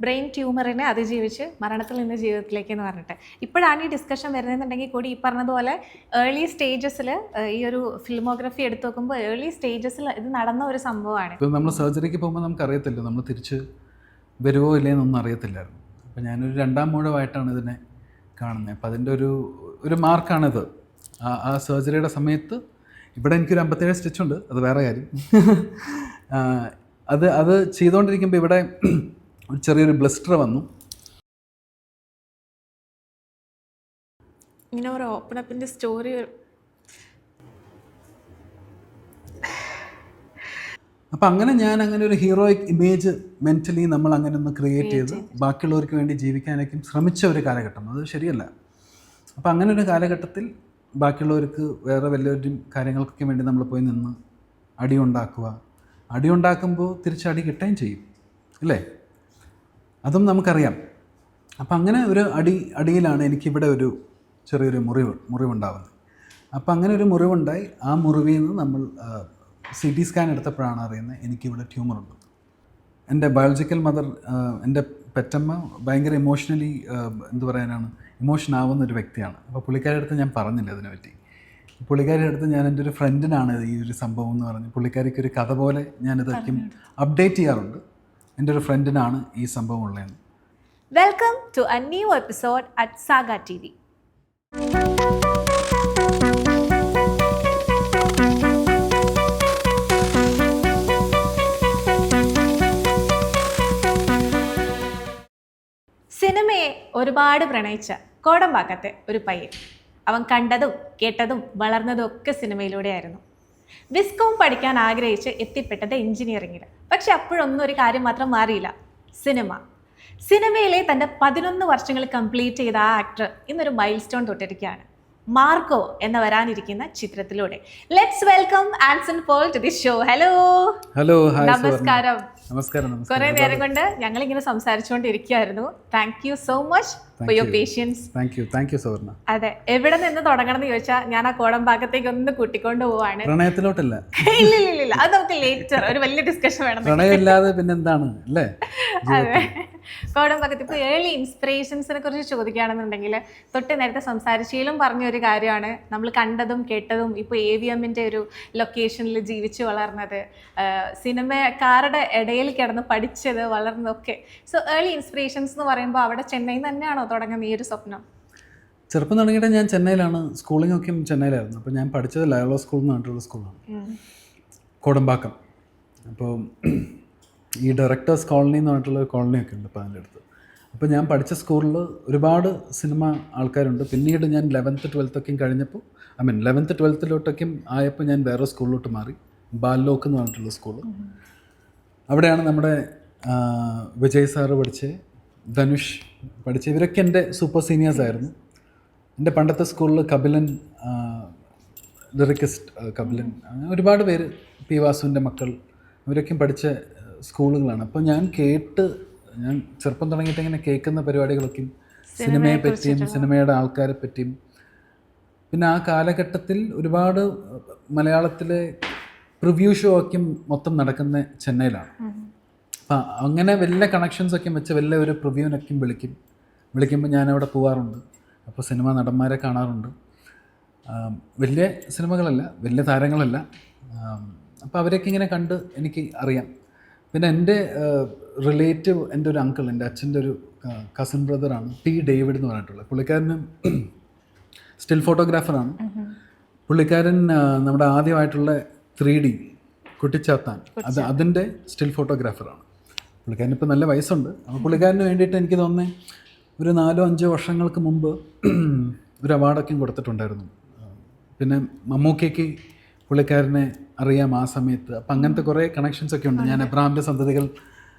Brain ട്യൂമറിനെ അതിജീവിച്ച് മരണത്തിൽ നിന്ന് ജീവിതത്തിലേക്ക് എന്ന് പറഞ്ഞിട്ട് ഇപ്പോഴാണ് ഈ ഡിസ്കഷൻ വരുന്നതെന്നുണ്ടെങ്കിൽ കൂടി ഈ പറഞ്ഞതുപോലെ ഏർലി സ്റ്റേജസിൽ ഈ ഒരു ഫിലിമോഗ്രഫി എടുത്തു നോക്കുമ്പോൾ ഏർലി സ്റ്റേജസിൽ ഇത് നടന്ന ഒരു സംഭവമാണ്. ഇപ്പോൾ നമ്മൾ സർജറിക്ക് പോകുമ്പോൾ നമുക്കറിയത്തില്ല നമ്മൾ തിരിച്ച് വരുമോ ഇല്ലേന്നൊന്നും അറിയത്തില്ലായിരുന്നു. അപ്പോൾ ഞാനൊരു 2ാം മൂഴമായിട്ടാണ് ഇതിനെ കാണുന്നത്. അപ്പോൾ അതിൻ്റെ ഒരു മാർക്കാണിത്. ആ സർജറിയുടെ സമയത്ത് ഇവിടെ എനിക്കൊരു 57 സ്റ്റിച്ചുണ്ട്, അത് വേറെ കാര്യം. അത് ചെയ്തുകൊണ്ടിരിക്കുമ്പോൾ ഇവിടെ ഒരു ചെറിയൊരു ബ്ലസ്റ്റർ വന്നു. ഇങ്ങനെ ഒരു ഓപ്പണപ്പിൻ്റെ സ്റ്റോറി അപ്പം അങ്ങനെ ഒരു ഹീറോയിക് ഇമേജ് മെൻ്റലി നമ്മൾ അങ്ങനെ ഒന്ന് ക്രിയേറ്റ് ചെയ്ത് ബാക്കിയുള്ളവർക്ക് വേണ്ടി ജീവിക്കാനൊക്കെ ശ്രമിച്ച ഒരു കാലഘട്ടം. അത് ശരിയല്ല. അപ്പം അങ്ങനെ ഒരു കാലഘട്ടത്തിൽ ബാക്കിയുള്ളവർക്ക് വേറെ വലിയൊരു കാര്യങ്ങൾക്കൊക്കെ വേണ്ടി നമ്മൾ പോയി നിന്ന് അടി ഉണ്ടാക്കുമ്പോൾ തിരിച്ചടി കിട്ടുകയും ചെയ്യും, അല്ലേ? അതും നമുക്കറിയാം. അപ്പം അങ്ങനെ ഒരു അടിയിലാണ് എനിക്കിവിടെ ഒരു ചെറിയൊരു മുറിവുണ്ടാവുന്നത്. അപ്പം അങ്ങനെ ഒരു മുറിവുണ്ടായി. ആ മുറിവിൽ നിന്ന് നമ്മൾ CT സ്കാൻ എടുത്തപ്പോഴാണ് അറിയുന്നത് എനിക്കിവിടെ ട്യൂമറുണ്ട്. എൻ്റെ ബയോളജിക്കൽ മദർ, എൻ്റെ പെറ്റമ്മ ഭയങ്കര ഇമോഷണലി ഇമോഷൻ ആവുന്നൊരു വ്യക്തിയാണ്. അപ്പോൾ പുള്ളിക്കാരുടെ അടുത്ത് ഞാൻ പറഞ്ഞില്ല അതിനെപ്പറ്റി. പുള്ളിക്കാരുടെ അടുത്ത് ഞാൻ എൻ്റെ ഒരു ഫ്രണ്ടിനാണ് ഈ ഒരു സംഭവം എന്ന് പറഞ്ഞ് പുള്ളിക്കാരിക്ക് ഒരു കഥ പോലെ ഞാനിതൊക്കെ അപ്ഡേറ്റ് ചെയ്യാറുണ്ട്. എൻ്റെ ഒരു ഫ്രണ്ടിനാണ് ഈ സംഭവം ഉള്ളതെന്ന്. Welcome to a new episode at Saga TV. സിനിമയെ ഒരുപാട് പ്രണയിച്ച കോടമ്പാക്കത്തെ ഒരു പയ്യൻ. അവൻ കണ്ടതും കേട്ടതും വളർന്നതും ഒക്കെ സിനിമയിലൂടെയായിരുന്നു. വിസ്കോം പഠിക്കാൻ ആഗ്രഹിച്ച് എത്തിപ്പെട്ടത് എഞ്ചിനീയറിങ്ങിൽ. പക്ഷെ അപ്പോഴൊന്നും ഒരു കാര്യം മാത്രം മാറിയില്ല, സിനിമയിലെ തൻ്റെ 11 വർഷങ്ങൾ കംപ്ലീറ്റ് ചെയ്ത ആ ആക്ടർ ഇന്നൊരു മൈൽ സ്റ്റോൺ തൊട്ടിരിക്കുകയാണ്. മാർക്കോ എന്ന വരാനിരിക്കുന്ന ചിത്രത്തിലൂടെ. Let's welcome Anson Paul to the show. Hello. നമസ്കാരം. കുറെ നേരം കൊണ്ട് ഞങ്ങൾ ഇങ്ങനെ സംസാരിച്ചുകൊണ്ടിരിക്കുകയായിരുന്നു. Thank you so much for your patience. Thank you Savarna. അതെ, എവിടെ നിന്ന് തുടങ്ങണം എന്ന് ചോദിച്ചാൽ ഞാൻ ആ കോടമ്പാക്കത്തേക്ക് ഒന്ന് കൂട്ടിക്കൊണ്ട് പോവാണ്. പ്രണയത്തിലോട്ടല്ല, ഇല്ല, അത് നമുക്ക് ലേറ്റർ ഒരു വലിയ ഡിസ്കഷൻ വേണം. പ്രണയമില്ലാതെ പിന്നെന്താണ് അല്ലേ? അതെ, കോടമ്പാക്കത്ത് ഇപ്പോൾ ഏർലി ഇൻസ്പിറേഷൻസിനെ കുറിച്ച് ചോദിക്കുകയാണെന്നുണ്ടെങ്കിൽ തൊട്ട് നേരത്തെ സംസാരിച്ചതിലും പറഞ്ഞൊരു കാര്യമാണ് നമ്മൾ കണ്ടതും കേട്ടതും. ഇപ്പോൾ AVMൻ്റെ ഒരു ലൊക്കേഷനിൽ ജീവിച്ച് വളർന്നത്, സിനിമക്കാരുടെ ഇടയിൽ കിടന്ന് പഠിച്ചത്, വളർന്നതൊക്കെ. സോ ഏർലി ഇൻസ്പിറേഷൻസ് എന്ന് പറയുമ്പോൾ അവിടെ ചെന്നൈയിൽ തന്നെയാണോ തുടങ്ങുന്നത് ഈ ഒരു സ്വപ്നം? ചെറുപ്പം തുടങ്ങിയിട്ട് ഞാൻ ചെന്നൈയിലാണ്, സ്കൂളിംഗ് ഒക്കെ ചെന്നൈയിലായിരുന്നു. അപ്പോൾ ഞാൻ പഠിച്ചത് ലയോള സ്കൂൾ എന്ന് പറഞ്ഞിട്ടുള്ള സ്കൂളാണ്, കോടമ്പാക്കം. അപ്പോൾ ഈ ഡയറക്ടേഴ്സ് കോളനി എന്ന് പറഞ്ഞിട്ടുള്ള കോളനിയൊക്കെ ഉണ്ട് അപ്പോൾ അതിൻ്റെ അടുത്ത്. അപ്പോൾ ഞാൻ പഠിച്ച സ്കൂളിൽ ഒരുപാട് സിനിമ ആൾക്കാരുണ്ട്. പിന്നീട് ഞാൻ 11th 12th ഒക്കെ കഴിഞ്ഞപ്പോൾ 11th 12th ആയപ്പോൾ ഞാൻ വേറെ സ്കൂളിലോട്ട് മാറി, ബാലോക്ക് എന്ന് പറഞ്ഞിട്ടുള്ള സ്കൂള്. അവിടെയാണ് നമ്മുടെ വിജയ് സാറ് പഠിച്ച്, ധനുഷ് പഠിച്ച്, ഇവരൊക്കെ എൻ്റെ സൂപ്പർ സീനിയേഴ്സ് ആയിരുന്നു. എൻ്റെ പണ്ടത്തെ സ്കൂളിൽ കപിലൻ, ലിറിക്കിസ്റ്റ് കപിലൻ, അങ്ങനെ ഒരുപാട് പേര്, പി വാസുവിൻ്റെ മക്കൾ, ഇവരൊക്കെയും പഠിച്ച സ്കൂളുകളാണ്. അപ്പോൾ ഞാൻ ചെറുപ്പം തുടങ്ങിയിട്ട് ഇങ്ങനെ കേൾക്കുന്ന പരിപാടികളൊക്കെയും സിനിമയെ പറ്റിയും സിനിമയുടെ ആൾക്കാരെ പറ്റിയും. പിന്നെ ആ കാലഘട്ടത്തിൽ ഒരുപാട് മലയാളത്തിലെ പ്രിവ്യൂ ഷോ ഒക്കെ മൊത്തം നടക്കുന്ന ചെന്നൈയിലാണ്. അപ്പം അങ്ങനെ വലിയ കണക്ഷൻസൊക്കെ വെച്ച് വലിയ ഒരു പ്രിവ്യൂവിനൊക്കെ വിളിക്കുമ്പോൾ ഞാനവിടെ പോകാറുണ്ട്. അപ്പോൾ സിനിമ നടന്മാരെ കാണാറുണ്ട്. വലിയ സിനിമകളല്ല, വലിയ താരങ്ങളല്ല. അപ്പോൾ അവരൊക്കെ ഇങ്ങനെ കണ്ട് എനിക്ക് അറിയാം. പിന്നെ എൻ്റെ റിലേറ്റീവ്, എൻ്റെ ഒരു അങ്കിൾ, എൻ്റെ അച്ഛൻ്റെ ഒരു കസിൻ ബ്രദറാണ് T. ഡേവിഡ് എന്ന് പറഞ്ഞിട്ടുള്ളത്. പുള്ളിക്കാരന് സ്റ്റിൽ ഫോട്ടോഗ്രാഫറാണ്. പുള്ളിക്കാരൻ നമ്മുടെ ആദ്യമായിട്ടുള്ള 3D കുട്ടിച്ചാത്താൻ അതിൻ്റെ സ്റ്റിൽ ഫോട്ടോഗ്രാഫറാണ്. പുള്ളിക്കാരൻ ഇപ്പോൾ നല്ല വയസ്സുണ്ട്. അപ്പോൾ പുള്ളിക്കാരന് വേണ്ടിയിട്ട് എനിക്ക് തോന്നുന്നത് ഒരു 4-5 വർഷങ്ങൾക്ക് മുമ്പ് ഒരു അവാർഡൊക്കെ കൊടുത്തിട്ടുണ്ടായിരുന്നു. പിന്നെ മമ്മൂക്കയ്ക്ക് പുള്ളിക്കാരനെ അറിയാം ആ സമയത്ത്. അപ്പം അങ്ങനത്തെ കുറേ കണക്ഷൻസൊക്കെ ഉണ്ട്. ഞാൻ എബ്രഹാമിൻ്റെ സന്തതികൾ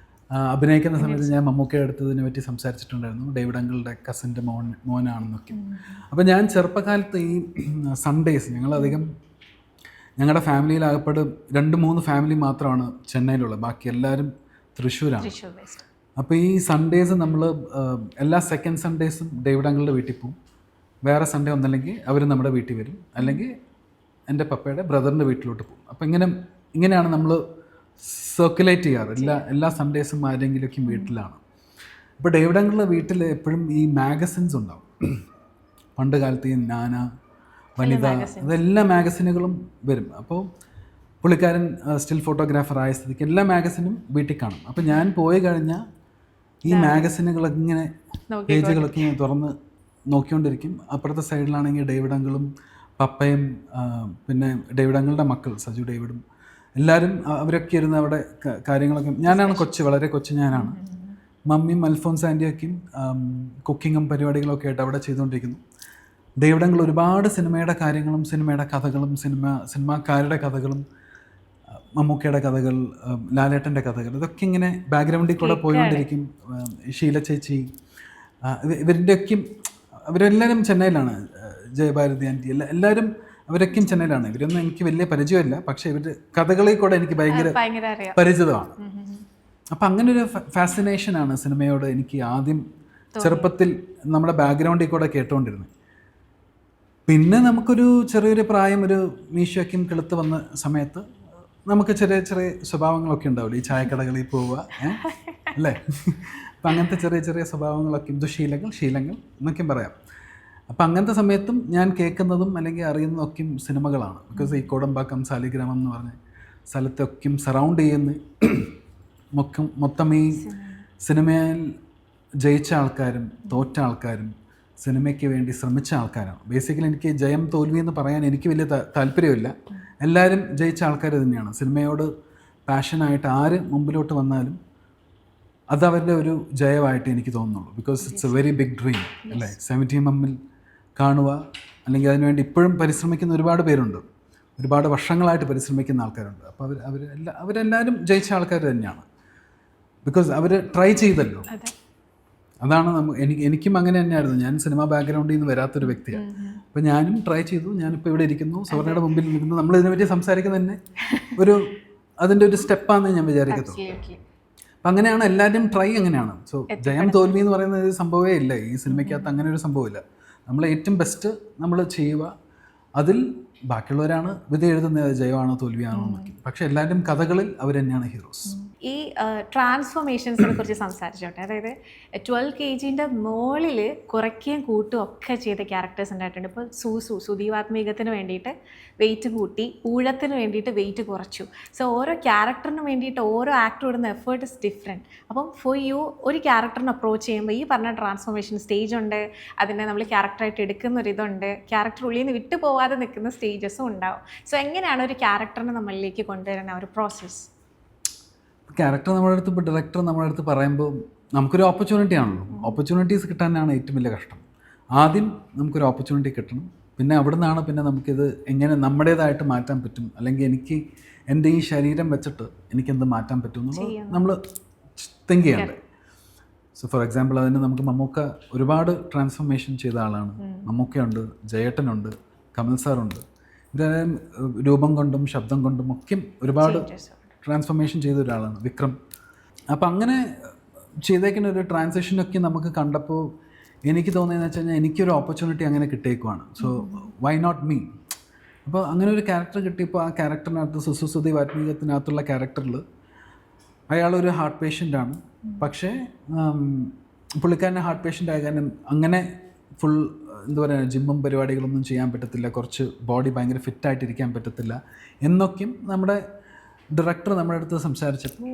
അഭിനയിക്കുന്ന സമയത്ത് ഞാൻ മമ്മൂക്കയുടെ അടുത്തതിനെ പറ്റി സംസാരിച്ചിട്ടുണ്ടായിരുന്നു. ഡേവിഡ് അങ്കിളുടെ കസിൻ്റെ മോനാണെന്നൊക്കെ. അപ്പോൾ ഞാൻ ചെറുപ്പകാലത്ത് ഈ സൺഡേസ് ഞങ്ങളുടെ ഫാമിലിയിലാകപ്പെട്ട് 2-3 ഫാമിലി മാത്രമാണ് ചെന്നൈയിലുള്ളത്, ബാക്കി എല്ലാവരും തൃശ്ശൂരാണ്. അപ്പോൾ ഈ സൺഡേസ് നമ്മൾ എല്ലാ സെക്കൻഡ് സൺഡേസും ഡേവിഡ് അങ്കിളുടെ വീട്ടിൽ പോകും. വേറെ സൺഡേ ഒന്നല്ലെങ്കിൽ അവർ നമ്മുടെ വീട്ടിൽ വരും, അല്ലെങ്കിൽ എൻ്റെ പപ്പയുടെ ബ്രദറിൻ്റെ വീട്ടിലോട്ട് പോകും. അപ്പോൾ ഇങ്ങനെയാണ് നമ്മൾ സർക്കുലേറ്റ് ചെയ്യാറ്. എല്ലാ സൺഡേസും ആരെങ്കിലുമൊക്കെ വീട്ടിലാണ്. ഇപ്പോൾ ഡേവിഡങ്ങളുടെ വീട്ടിൽ എപ്പോഴും ഈ മാഗസിൻസ് ഉണ്ടാവും. പണ്ട് കാലത്ത് ഈ നാന, വനിത, അതെല്ലാ മാഗസിനുകളും വരും. അപ്പോൾ പുള്ളിക്കാരൻ സ്റ്റിൽ ഫോട്ടോഗ്രാഫർ ആയ സ്ഥിതിക്ക് എല്ലാ മാഗസിനും വീട്ടിൽ കാണും. അപ്പോൾ ഞാൻ പോയി കഴിഞ്ഞാൽ ഈ മാഗസിനുകളൊക്കെ ഇങ്ങനെ പേജുകളൊക്കെ ഇങ്ങനെ തുറന്ന് നോക്കിക്കൊണ്ടിരിക്കും. അപ്പുറത്തെ സൈഡിലാണെങ്കിൽ ഡേവിഡങ്ങളും പപ്പയും പിന്നെ ഡേവിഡങ്ങളുടെ മക്കൾ സജു ഡേവിഡും എല്ലാവരും അവരൊക്കെ ഇരുന്ന് അവിടെ കാര്യങ്ങളൊക്കെ. ഞാനാണ് കൊച്ച്, വളരെ കൊച്ച് ഞാനാണ്. മമ്മിയും അൽഫോൻസ് ആൻറ്റിയൊക്കെയും കുക്കിങ്ങും പരിപാടികളൊക്കെ ആയിട്ട് അവിടെ ചെയ്തുകൊണ്ടിരിക്കുന്നു. ഡേവിഡങ്ങൾ ഒരുപാട് സിനിമയുടെ കാര്യങ്ങളും സിനിമയുടെ കഥകളും സിനിമാക്കാരുടെ കഥകളും മമ്മൂക്കയുടെ കഥകൾ, ലാലേട്ടൻ്റെ കഥകൾ, ഇതൊക്കെ ഇങ്ങനെ ബാക്ക്ഗ്രൗണ്ടിൽ കൂടെ പോയിക്കൊണ്ടിരിക്കും. ഷീല ചേച്ചി, ഇവരുടെയൊക്കെയും അവരെല്ലാവരും ചെന്നൈയിലാണ്. ജയഭാരതി ആൻറ്റി എല്ലാവരും അവരൊക്കെയും ചെന്നൈയിലാണ്. ഇവരൊന്നും എനിക്ക് വലിയ പരിചയമില്ല, പക്ഷേ ഇവരുടെ കഥകളിൽ കൂടെ എനിക്ക് ഭയങ്കര പരിചിതമാണ്. അപ്പം അങ്ങനെ ഒരു ഫാസിനേഷനാണ് സിനിമയോട് എനിക്ക് ആദ്യം ചെറുപ്പത്തിൽ നമ്മുടെ ബാക്ക്ഗ്രൗണ്ടിൽ കൂടെ കേട്ടുകൊണ്ടിരുന്നത്. പിന്നെ നമുക്കൊരു ചെറിയൊരു പ്രായം, ഒരു മീശയ്ക്കും കിളുത്ത് വന്ന സമയത്ത് നമുക്ക് ചെറിയ ചെറിയ സ്വഭാവങ്ങളൊക്കെ ഉണ്ടാവില്ല. ഈ ചായക്കടകളിൽ പോവുക അല്ലേ, അപ്പം അങ്ങനത്തെ ചെറിയ ചെറിയ സ്വഭാവങ്ങളൊക്കെ, ശീലങ്ങൾ എന്നൊക്കെയും പറയാം. അപ്പം അങ്ങനത്തെ സമയത്തും ഞാൻ കേൾക്കുന്നതും അല്ലെങ്കിൽ അറിയുന്നതൊക്കെയും സിനിമകളാണ്. ബിക്കോസ് ഈ കോടമ്പാക്കം സാലിഗ്രാമം എന്ന് പറഞ്ഞ സ്ഥലത്തൊക്കെയും സറൗണ്ട് ചെയ്യുന്ന മൊത്തം ഈ സിനിമയിൽ ജയിച്ച ആൾക്കാരും തോറ്റ ആൾക്കാരും സിനിമയ്ക്ക് വേണ്ടി ശ്രമിച്ച ആൾക്കാരാണ്. ബേസിക്കലി എനിക്ക് ജയം തോൽവി എന്ന് പറയാൻ എനിക്ക് വലിയ താല്പര്യമില്ല. എല്ലാവരും ജയിച്ച ആൾക്കാർ തന്നെയാണ്. സിനിമയോട് പാഷനായിട്ട് ആര് മുമ്പിലോട്ട് വന്നാലും അതവരുടെ ഒരു ജയമായിട്ട് എനിക്ക് തോന്നുന്നുള്ളൂ. Because it's a very big dream അല്ലേ. 70mm കാണുക, അല്ലെങ്കിൽ അതിനുവേണ്ടി ഇപ്പോഴും പരിശ്രമിക്കുന്ന ഒരുപാട് പേരുണ്ട്, ഒരുപാട് വർഷങ്ങളായിട്ട് പരിശ്രമിക്കുന്ന ആൾക്കാരുണ്ട്. അപ്പോൾ അവരെല്ലാവരും ജയിച്ച ആൾക്കാർ തന്നെയാണ്. ബിക്കോസ് അവർ ട്രൈ ചെയ്തല്ലോ. അതാണ് എനിക്കും അങ്ങനെ തന്നെയായിരുന്നു. ഞാൻ സിനിമ ബാക്ക്ഗ്രൗണ്ടിൽ നിന്ന് വരാത്തൊരു വ്യക്തിയാണ്. അപ്പോൾ ഞാനും ട്രൈ ചെയ്തു. ഞാനിപ്പോൾ ഇവിടെ ഇരിക്കുന്നു, സുവർണയുടെ മുമ്പിൽ നിൽക്കുന്നു. നമ്മൾ ഇതിനെപ്പറ്റി സംസാരിക്കുന്നത് തന്നെ അതിൻ്റെ ഒരു സ്റ്റെപ്പാണെന്ന് ഞാൻ വിചാരിക്കത്തുള്ളൂ. അപ്പം അങ്ങനെയാണ് എല്ലാവരും ട്രൈ അങ്ങനെയാണ്. സോ ജയം തോൽവി എന്ന് പറയുന്ന ഒരു സംഭവമേ ഇല്ല ഈ സിനിമയ്ക്കകത്ത്. അങ്ങനെ ഒരു സംഭവമില്ല. നമ്മൾ ഏറ്റവും ബെസ്റ്റ് നമ്മൾ ചെയ്യുക, അതിൽ ബാക്കിയുള്ളവരാണ് വിധി എഴുതുന്നത് ജയമാണോ തോൽവിയാണോ എന്നൊക്കെ. പക്ഷെ എല്ലാവരും കഥകളിൽ അവർ തന്നെയാണ് ഹീറോസ്. ഈ ട്രാൻസ്ഫോർമേഷൻസിനെ കുറിച്ച് സംസാരിച്ചോട്ടെ. അതായത് 12 kg മുകളിൽ കുറയ്ക്കുകയും കൂട്ടും ഒക്കെ ചെയ്ത ക്യാരക്ടേഴ്സ് ഉണ്ടായിട്ടുണ്ട്. ഇപ്പോൾ സുദീപാത്മീകത്തിന് വേണ്ടിയിട്ട് വെയിറ്റ് കൂട്ടി, ഊഴത്തിന് വേണ്ടിയിട്ട് വെയിറ്റ് കുറച്ചു. സോ ഓരോ ക്യാരക്ടറിന് വേണ്ടിയിട്ട് ഓരോ ആക്ടർ ഇടുന്ന എഫേർട്ട് ഇസ് ഡിഫറെൻറ്റ്. അപ്പം ഫോർ യു ഒരു ക്യാരക്ടറിനെ അപ്രോച്ച് ചെയ്യുമ്പോൾ ഈ പറഞ്ഞ ട്രാൻസ്ഫോർമേഷൻ സ്റ്റേജ് ഉണ്ട്, അതിനെ നമ്മൾ ക്യാരക്ടറായിട്ട് എടുക്കുന്ന ഒരിതുണ്ട്, ക്യാരക്ടർ ഉള്ളിൽ നിന്ന് വിട്ടു പോവാതെ നിൽക്കുന്ന സ്റ്റേജസും ഉണ്ടാവും. സോ എങ്ങനെയാണ് ഒരു ക്യാരക്ടറിനെ നമ്മളിലേക്ക് കൊണ്ടുവരുന്ന ഒരു പ്രോസസ്സ്? ക്യാരക്ടർ നമ്മുടെ അടുത്ത്, ഇപ്പോൾ ഡയറക്ടർ നമ്മുടെ അടുത്ത് പറയുമ്പോൾ നമുക്കൊരു ഓപ്പർച്യൂണിറ്റി ആണല്ലോ. ഓപ്പർച്യൂണിറ്റീസ് കിട്ടാനാണ് ഏറ്റവും വലിയ കഷ്ടം. ആദ്യം നമുക്കൊരു ഓപ്പർച്യൂണിറ്റി കിട്ടണം, പിന്നെ അവിടെ നിന്നാണ് പിന്നെ നമുക്കിത് എങ്ങനെ നമ്മുടേതായിട്ട് മാറ്റാൻ പറ്റും, അല്ലെങ്കിൽ എനിക്ക് എൻ്റെ ഈ ശരീരം വെച്ചിട്ട് എനിക്കെന്ത് മാറ്റാൻ പറ്റും എന്നുള്ളത് നമ്മൾ തിങ്ക് ചെയ്യണ്ടേ. സോ ഫോർ എക്സാമ്പിൾ അതിന് നമുക്ക് മമ്മൂക്ക ഒരുപാട് ട്രാൻസ്ഫോർമേഷൻ ചെയ്ത ആളാണ്. മമ്മൂക്കയുണ്ട്, ജയേട്ടനുണ്ട്, കമൽ സാറുണ്ട്. ഇവരെല്ലാം രൂപം കൊണ്ടും ശബ്ദം കൊണ്ടും ഒക്കെ ഒരുപാട് ട്രാൻസ്ഫോർമേഷൻ ചെയ്ത ഒരാളാണ് വിക്രം. അപ്പം അങ്ങനെ ചെയ്തേക്കുന്ന ഒരു ട്രാൻസിഷനൊക്കെ നമുക്ക് കണ്ടപ്പോൾ എനിക്ക് തോന്നിയെന്ന് വെച്ച് കഴിഞ്ഞാൽ എനിക്കൊരു ഓപ്പർച്യൂണിറ്റി അങ്ങനെ കിട്ടിയേക്കുവാണ്. So why not me? അപ്പോൾ അങ്ങനെ ഒരു ക്യാരക്ടർ കിട്ടിയപ്പോൾ ആ ക്യാരക്ടറിനകത്ത് സുദീപ് ആത്മീയത്തിനകത്തുള്ള ക്യാരക്ടറിൽ അയാളൊരു ഹാർട്ട് പേഷ്യൻ്റാണ്. പക്ഷേ പുള്ളിക്കാരനെ ഹാർട്ട് പേഷ്യൻ്റ് ആകാനും അങ്ങനെ ഫുൾ എന്താ പറയുക ജിമ്മും പരിപാടികളൊന്നും ചെയ്യാൻ പറ്റത്തില്ല, കുറച്ച് ബോഡി ഭയങ്കര ഫിറ്റായിട്ടിരിക്കാൻ പറ്റത്തില്ല എന്നൊക്കെയും നമ്മുടെ ഡയറക്ടർ നമ്മുടെ അടുത്ത് സംസാരിച്ചപ്പോൾ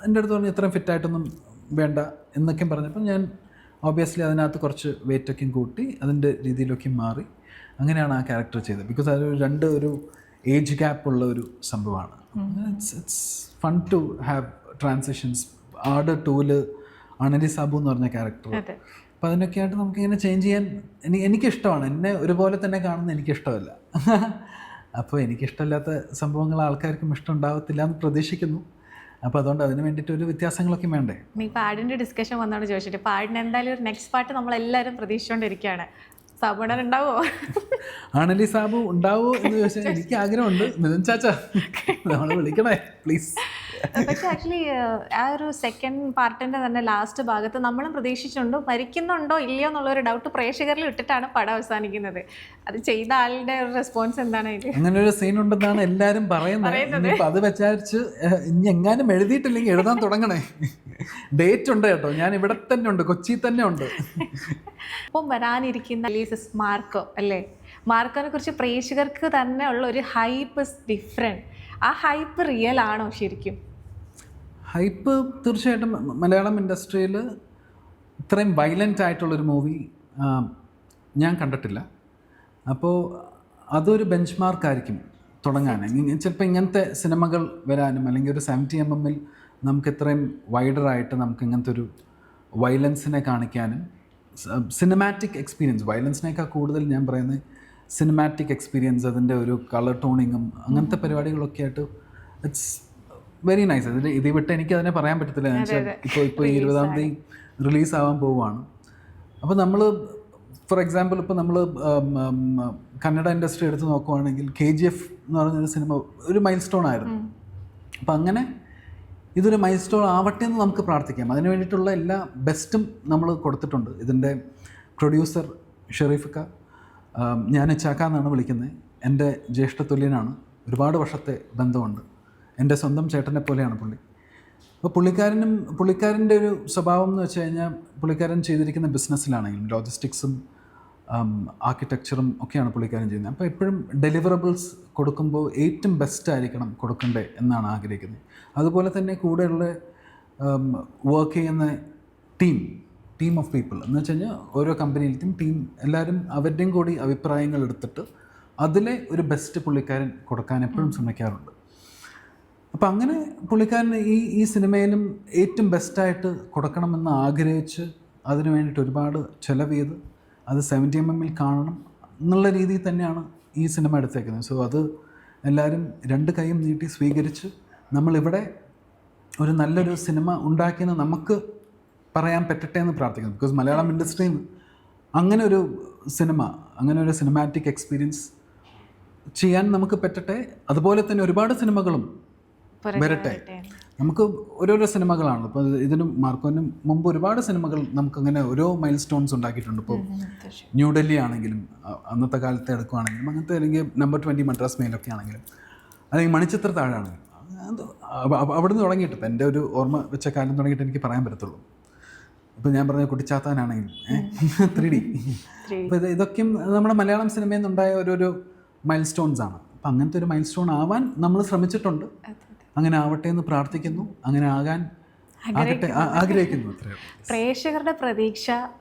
എൻ്റെ അടുത്ത് പറഞ്ഞു ഇത്രയും ഫിറ്റായിട്ടൊന്നും വേണ്ട എന്നൊക്കെയും പറഞ്ഞപ്പോൾ ഞാൻ ഓബിയസ്ലി അതിനകത്ത് കുറച്ച് വെയിറ്റൊക്കെയും കൂട്ടി അതിൻ്റെ രീതിയിലൊക്കെ മാറി. അങ്ങനെയാണ് ആ ക്യാരക്ടർ ചെയ്തത്. ബിക്കോസ് അതൊരു ഒരു ഏജ് ഗ്യാപ്പ് ഉള്ള ഒരു സംഭവമാണ്. It's fun to have transitions. Aadu 2 അണലി സാബു എന്ന് പറഞ്ഞ ക്യാരക്ടർ. അപ്പോൾ അതിനൊക്കെ ആയിട്ട് നമുക്കിങ്ങനെ ചേഞ്ച് ചെയ്യാൻ എനിക്കിഷ്ടമാണ്. എന്നെ ഒരുപോലെ തന്നെ കാണുന്നത് എനിക്കിഷ്ടമല്ല. അപ്പോൾ എനിക്കിഷ്ടമില്ലാത്ത സംഭവങ്ങൾ ആൾക്കാർക്കും ഇഷ്ടം ഉണ്ടാവത്തില്ല എന്ന് പ്രതീക്ഷിക്കുന്നു. അപ്പോൾ അതുകൊണ്ട് അതിന് വേണ്ടിയിട്ട് ഒരു വ്യത്യാസങ്ങളൊക്കെ വേണ്ടേ. നീ പാടിൻ്റെ ഡിസ്കഷൻ വന്നോണ്ട് ചോദിച്ചിട്ട് പാടിന് എന്തായാലും ഒരു നെക്സ്റ്റ് പാർട്ട് നമ്മളെല്ലാവരും പ്രതീക്ഷിച്ചുകൊണ്ടിരിക്കുകയാണ്. സാബുണർ ഉണ്ടാവോ? ആണലി സാബു ഉണ്ടാവോ എന്ന് ചോദിച്ചാൽ എനിക്ക് ആഗ്രഹമുണ്ട്. മിഥുൻ ചാച്ച നമ്മളെ വിളിക്കണേ പ്ലീസ്. പക്ഷെ ആക്ച്വലി ആ ഒരു സെക്കൻഡ് പാർട്ടിന്റെ തന്നെ ലാസ്റ്റ് ഭാഗത്ത് നമ്മളും പ്രതീക്ഷിച്ചിട്ടുണ്ടോ മരിക്കുന്നുണ്ടോ ഇല്ലയോ എന്നുള്ളൊരു ഡൗട്ട് പ്രേക്ഷകരിൽ ഇട്ടിട്ടാണ് പടം അവസാനിക്കുന്നത്. അത് ചെയ്ത ആളുടെ ഒരു റെസ്പോൺസ് എന്താണ് അതിൽ? അങ്ങനെ ഒരു സീൻ ഉണ്ടെന്നാണ് എല്ലാവരും പറയുന്നത്. ഇനിയിപ്പോൾ അത് വെച്ചാരിച്ച് ഇനി എങ്ങാനും എഴുതിയിട്ടില്ലെങ്കിൽ എഴുതാൻ തുടങ്ങണേ. ഡേറ്റ് ഉണ്ട് കേട്ടോ, ഞാൻ ഇവിടെ തന്നെ ഉണ്ട്, കൊച്ചി തന്നെ ഉണ്ട്. അപ്പം വരാനിരിക്കുന്ന റിലീസസ് മാർക്കോ അല്ലേ, മാർക്കോനെ കുറിച്ച് പ്രേക്ഷകർക്ക് തന്നെ ഉള്ള ഒരു ഹൈപ്പ് ഇസ് ഡിഫറെൻറ്റ്. ആ ഹൈപ്പ് റിയൽ ആണോ ശരിക്കും? ഹൈപ്പ് തീർച്ചയായിട്ടും മലയാളം ഇൻഡസ്ട്രിയിൽ ഇത്രയും വയലൻ്റ് ആയിട്ടുള്ളൊരു മൂവി ഞാൻ കണ്ടിട്ടില്ല. അപ്പോൾ അതൊരു ബെഞ്ച് മാർക്കായിരിക്കും തുടങ്ങാൻ. ചിലപ്പോൾ ഇങ്ങനത്തെ സിനിമകൾ വരാനും അല്ലെങ്കിൽ ഒരു 70mm നമുക്ക് ഇത്രയും വൈഡറായിട്ട് നമുക്ക് ഇങ്ങനത്തെ ഒരു വയലൻസിനെ കാണിക്കാനും സിനിമാറ്റിക് എക്സ്പീരിയൻസ്, വയലൻസിനേക്കാൾ കൂടുതൽ ഞാൻ പറയുന്നത് സിനിമാറ്റിക് എക്സ്പീരിയൻസ്, അതിൻ്റെ ഒരു കളർ ടോണിങ്ങും അങ്ങനത്തെ പരിപാടികളൊക്കെ ആയിട്ട് ഇറ്റ്സ് വെരി നൈസ്. ഇത് വിട്ട് എനിക്ക് അതിനെ പറയാൻ പറ്റത്തില്ല. ഇപ്പോൾ 20-ാം തീയതി റിലീസാവാൻ പോവുകയാണ്. അപ്പോൾ നമ്മൾ ഫോർ എക്സാമ്പിൾ ഇപ്പോൾ നമ്മൾ കന്നഡ ഇൻഡസ്ട്രി എടുത്ത് നോക്കുവാണെങ്കിൽ KGF എന്ന് പറഞ്ഞൊരു സിനിമ ഒരു മൈൽ സ്റ്റോൺ ആയിരുന്നു. അപ്പം അങ്ങനെ ഇതൊരു മൈൽ സ്റ്റോൺ ആവട്ടെ എന്ന് നമുക്ക് പ്രാർത്ഥിക്കാം. അതിന് വേണ്ടിയിട്ടുള്ള എല്ലാ ബെസ്റ്റും നമ്മൾ കൊടുത്തിട്ടുണ്ട്. ഇതിൻ്റെ പ്രൊഡ്യൂസർ ഷെറീഫിക്ക, ഞാൻ ചാക്ക എന്നാണ് വിളിക്കുന്നത്, എൻ്റെ ജ്യേഷ്ഠതുല്യനാണ്, ഒരുപാട് വർഷത്തെ ബന്ധമുണ്ട്, എൻ്റെ സ്വന്തം ചേട്ടനെ പോലെയാണ് പുള്ളി. അപ്പോൾ പുള്ളിക്കാരൻ്റെ ഒരു സ്വഭാവം എന്ന് വെച്ച് കഴിഞ്ഞാൽ പുള്ളിക്കാരൻ ചെയ്തിരിക്കുന്ന ബിസിനസ്സിലാണെങ്കിലും ലോജിസ്റ്റിക്സും ആർക്കിടെക്ചറും ഒക്കെയാണ് പുള്ളിക്കാരൻ ചെയ്യുന്നത്. അപ്പോൾ എപ്പോഴും ഡെലിവറബിൾസ് കൊടുക്കുമ്പോൾ ഏറ്റവും ബെസ്റ്റ് ആയിരിക്കണം കൊടുക്കണ്ടേ എന്നാണ് ആഗ്രഹിക്കുന്നത്. അതുപോലെ തന്നെ കൂടെയുള്ള വർക്ക് ചെയ്യുന്ന ടീം ഓഫ് പീപ്പിൾ എന്ന് വെച്ച് കഴിഞ്ഞാൽ ഓരോ കമ്പനിയിലത്തെയും ടീം എല്ലാവരും അവരുടെയും കൂടി അഭിപ്രായങ്ങൾ എടുത്തിട്ട് അതിലെ ഒരു ബെസ്റ്റ് പുള്ളിക്കാരൻ കൊടുക്കാൻ എപ്പോഴും ശ്രമിക്കാറുണ്ട്. അപ്പോൾ അങ്ങനെ പുള്ളിക്കാരൻ ഈ സിനിമയിലും ഏറ്റവും ബെസ്റ്റായിട്ട് കൊടുക്കണമെന്ന് ആഗ്രഹിച്ച് അതിന് വേണ്ടിയിട്ട് ഒരുപാട് ചിലവ് ചെയ്ത് അത് 70mm കാണണം എന്നുള്ള രീതിയിൽ തന്നെയാണ് ഈ സിനിമ എടുത്തേക്കുന്നത്. സോ അത് എല്ലാവരും രണ്ട് കൈയും നീട്ടി സ്വീകരിച്ച് നമ്മളിവിടെ ഒരു നല്ലൊരു സിനിമ ഉണ്ടാക്കിയെന്ന് നമുക്ക് പറയാൻ പറ്റട്ടെ എന്ന് പ്രാർത്ഥിക്കുന്നു. ബിക്കോസ് മലയാളം ഇൻഡസ്ട്രിയിൽ അങ്ങനെ ഒരു സിനിമാറ്റിക് എക്സ്പീരിയൻസ് ചെയ്യാൻ നമുക്ക് പറ്റട്ടെ. അതുപോലെ തന്നെ ഒരുപാട് സിനിമകളും വരട്ടെ. നമുക്ക് ഓരോരോ സിനിമകളാണ്. ഇപ്പോൾ ഇതിനും മാർക്കോനും മുമ്പ് ഒരുപാട് സിനിമകൾ നമുക്കങ്ങനെ ഓരോ മൈൽ സ്റ്റോൺസ് ഉണ്ടാക്കിയിട്ടുണ്ട്. ഇപ്പോൾ ന്യൂഡൽഹി ആണെങ്കിലും അന്നത്തെ കാലത്തെ എടുക്കുകയാണെങ്കിലും അങ്ങനത്തെ, അല്ലെങ്കിൽ നമ്പർ 20 മദ്രാസ് മെയിലൊക്കെ ആണെങ്കിലും, അല്ലെങ്കിൽ മണിച്ചിത്ര താഴാണെങ്കിലും അവിടുന്ന് തുടങ്ങിയിട്ട് എൻ്റെ ഒരു ഓർമ്മ വെച്ച കാലം തുടങ്ങിയിട്ട് എനിക്ക് പറയാൻ പറ്റത്തുള്ളൂ. ഇപ്പോൾ ഞാൻ പറഞ്ഞ കുട്ടിച്ചാത്താനാണെങ്കിലും 3D. അപ്പോൾ ഇതൊക്കെയും നമ്മുടെ മലയാളം സിനിമയിൽ നിന്നുണ്ടായ ഓരോരോ മൈൽ സ്റ്റോൺസ് ആണ്. അപ്പം അങ്ങനത്തെ ഒരു മൈൽ സ്റ്റോൺ ആവാൻ നമ്മൾ ശ്രമിച്ചിട്ടുണ്ട്. അങ്ങനെ ആവട്ടെ എന്ന് പ്രാർത്ഥിക്കുന്നു, അങ്ങനെ ആഗ്രഹിക്കുന്നു. പ്രേക്ഷകരുടെ പ്രതീക്ഷ